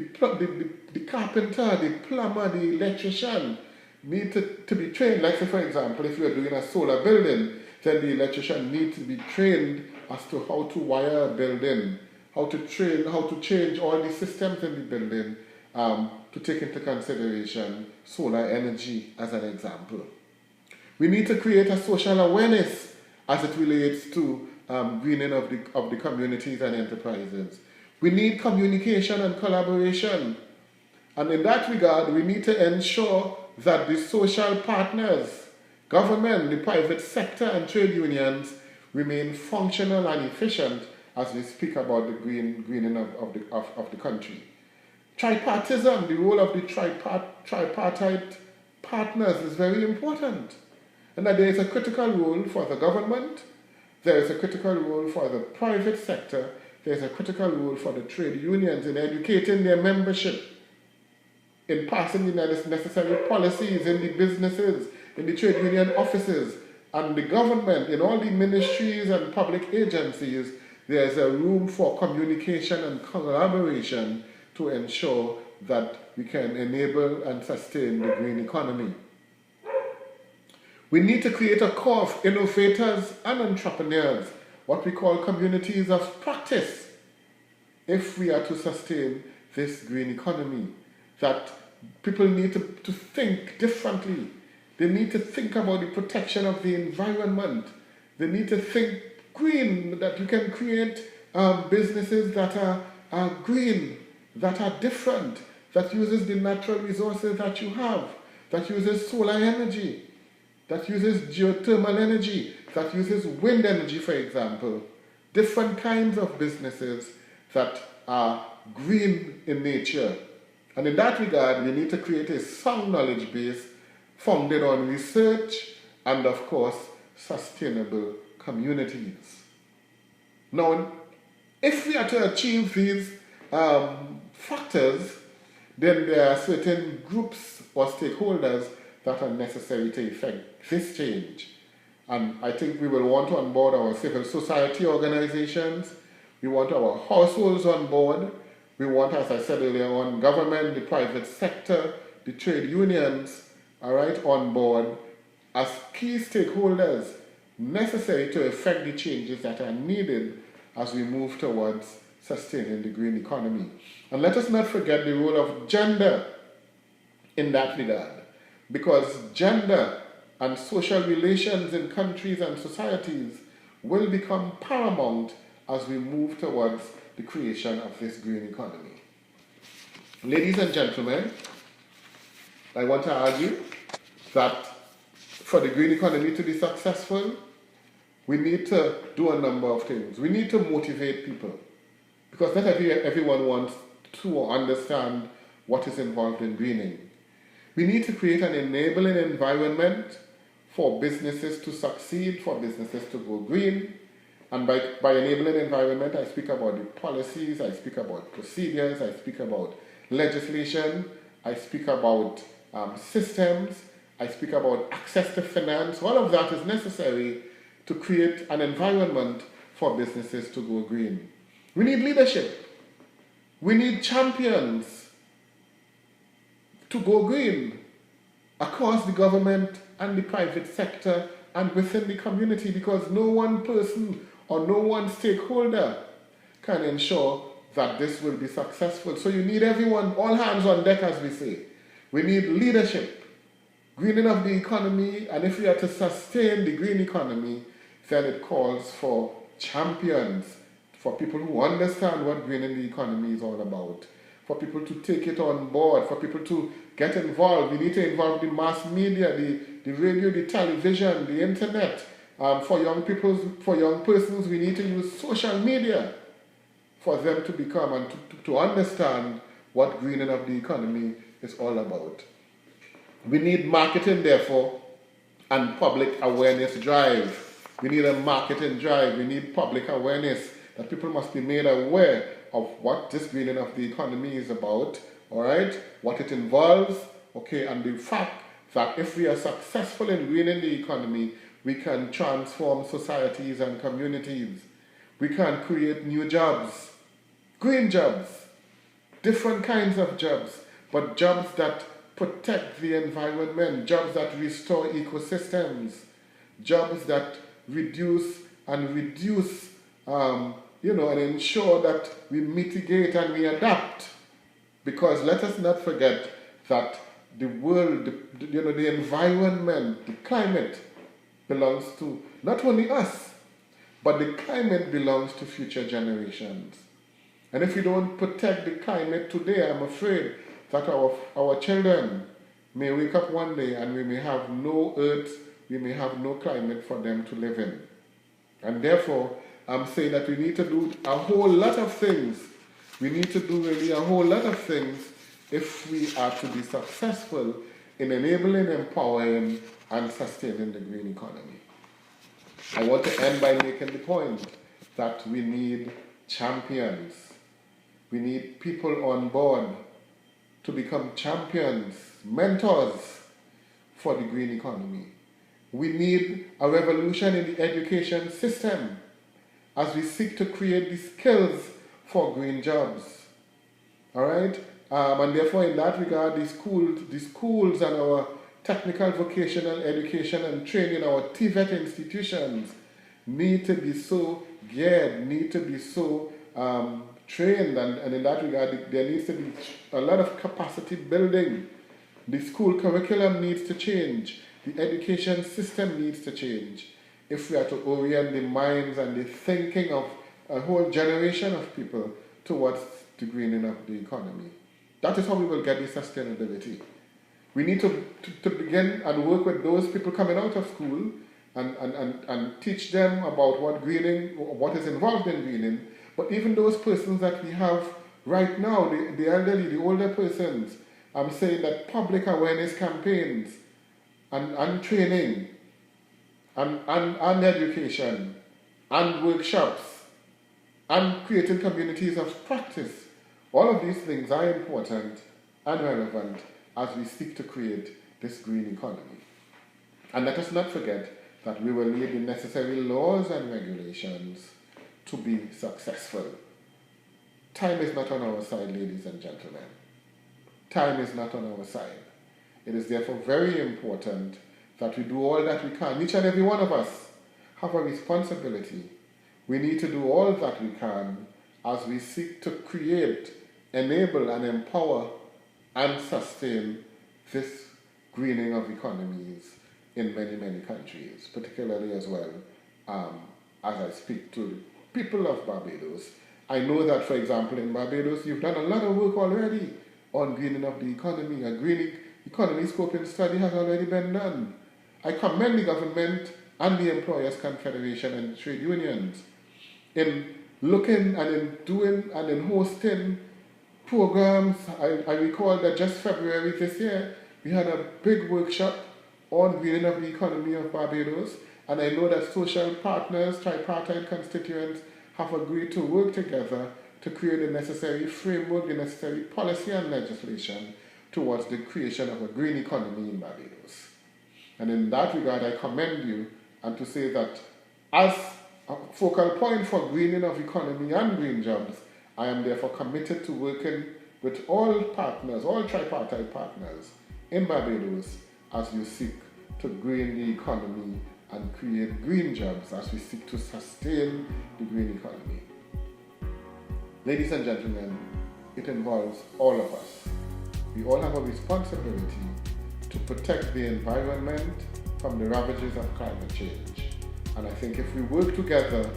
carpenter, the plumber, the electrician need to be trained. Let's say, for example, if you're doing a solar building, then the electrician needs to be trained as to how to wire a building, how to change all the systems in the building to take into consideration solar energy as an example. We need to create a social awareness as it relates to greening of the communities and enterprises. We need communication and collaboration. And in that regard, we need to ensure that the social partners, government, the private sector, and trade unions remain functional and efficient as we speak about the greening of the country. Tripartism, the role of the tripartite partners is very important. And that there is a critical role for the government, there is a critical role for the private sector, there is a critical role for the trade unions in educating their membership, in passing the necessary policies in the businesses, in the trade union offices, and the government, in all the ministries and public agencies. There is a room for communication and collaboration to ensure that we can enable and sustain the green economy. We need to create a core of innovators and entrepreneurs, what we call communities of practice, if we are to sustain this green economy. That people need to think differently. They need to think about the protection of the environment. They need to think green, that you can create businesses that are green, that are different, that uses the natural resources that you have, that uses solar energy, that uses geothermal energy, that uses wind energy, for example. Different kinds of businesses that are green in nature. And in that regard, we need to create a sound knowledge base founded on research and, of course, sustainable communities. Now, if we are to achieve these factors, then there are certain groups or stakeholders that are necessary to effect this change. And I think we will want to onboard our civil society organizations. We want our households on board. We want, as I said earlier on, government, the private sector, the trade unions, all right, on board as key stakeholders necessary to effect the changes that are needed as we move towards sustaining the green economy. And let us not forget the role of gender in that regard, because gender and social relations in countries and societies will become paramount as we move towards the creation of this green economy. Ladies and gentlemen, I want to argue that for the green economy to be successful, we need to do a number of things. We need to motivate people, because not everyone wants to understand what is involved in greening. We need to create an enabling environment for businesses to succeed, for businesses to go green. And by enabling environment, I speak about the policies, I speak about procedures, I speak about legislation, I speak about systems, I speak about access to finance. All of that is necessary to create an environment for businesses to go green. We need leadership. We need champions to go green across the government and the private sector and within the community, because no one person or no one stakeholder can ensure that this will be successful. So you need everyone, all hands on deck, as we say. We need leadership, greening of the economy, and if we are to sustain the green economy, then it calls for champions, for people who understand what greening the economy is all about, for people to take it on board, for people to get involved. We need to involve the mass media, the radio, the television, the internet. For young persons, we need to use social media for them to become and to understand what greening of the economy is all about. We need marketing, therefore, and public awareness drive. We need a marketing drive. We need public awareness, that people must be made aware of what this greening of the economy is about, all right, what it involves, okay, and the fact that if we are successful in greening the economy, we can transform societies and communities. We can create new jobs, green jobs, different kinds of jobs, but jobs that protect the environment, jobs that restore ecosystems, jobs that reduce and ensure that we mitigate and we adapt. Because let us not forget that the world, the environment, the climate belongs to not only us, but the climate belongs to future generations. And if we don't protect the climate today, I'm afraid that our children may wake up one day and we may have no earth, we may have no climate for them to live in. And therefore, I'm saying that we need to do a whole lot of things. We need to do really a whole lot of things if we are to be successful in enabling, empowering, and sustaining the green economy. I want to end by making the point that we need champions. We need people on board to become champions, mentors for the green economy. We need a revolution in the education system as we seek to create the skills for green jobs. All right? And therefore, in that regard, the schools and our technical vocational education and training, our TVET institutions need to be so geared, need to be so trained, and in that regard, there needs to be a lot of capacity building. The school curriculum needs to change. The education system needs to change if we are to orient the minds and the thinking of a whole generation of people towards the greening of the economy. That is how we will get the sustainability. We need to begin and work with those people coming out of school and teach them about what greening, what is involved in greening. But even those persons that we have right now, the elderly, the older persons, I'm saying that public awareness campaigns and training and education and workshops and creating communities of practice, all of these things are important and relevant as we seek to create this green economy. And let us not forget that we will need the necessary laws and regulations to be successful. Time is not on our side, ladies and gentlemen. Time is not on our side. It is therefore very important that we do all that we can. Each and every one of us have a responsibility. We need to do all that we can as we seek to create, enable, and empower and sustain this greening of economies in many, many countries, particularly as well as I speak to people of Barbados. I know that, for example, in Barbados, you've done a lot of work already on greening of the economy. A green economy scoping study has already been done. I commend the government and the Employers Confederation and trade unions in looking and in doing and in hosting programs. I recall that just February this year, we had a big workshop on greening of the economy of Barbados, and I know that social partners, tripartite constituents have agreed to work together to create the necessary framework, the necessary policy and legislation towards the creation of a green economy in Barbados. And in that regard, I commend you, and to say that as a focal point for greening of economy and green jobs, I am therefore committed to working with all partners, all tripartite partners in Barbados as you seek to green the economy and create green jobs as we seek to sustain the green economy. Ladies and gentlemen, it involves all of us. We all have a responsibility to protect the environment from the ravages of climate change. And I think if we work together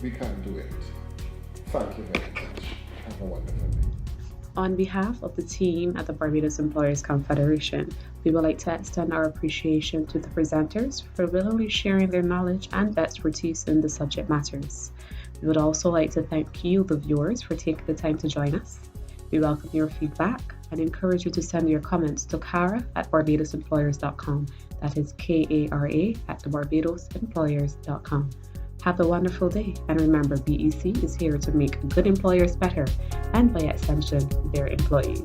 we can do it. Thank you very much. Have a wonderful day. On behalf of the team at the Barbados Employers Confederation, we would like to extend our appreciation to the presenters for willingly sharing their knowledge and expertise in the subject matters. We would also like to thank you, the viewers, for taking the time to join us. We welcome your feedback and encourage you to send your comments to kara@barbadosemployers.com. That is KARA@barbadosemployers.com. Have a wonderful day, and remember, BEC is here to make good employers better and, by extension, their employees.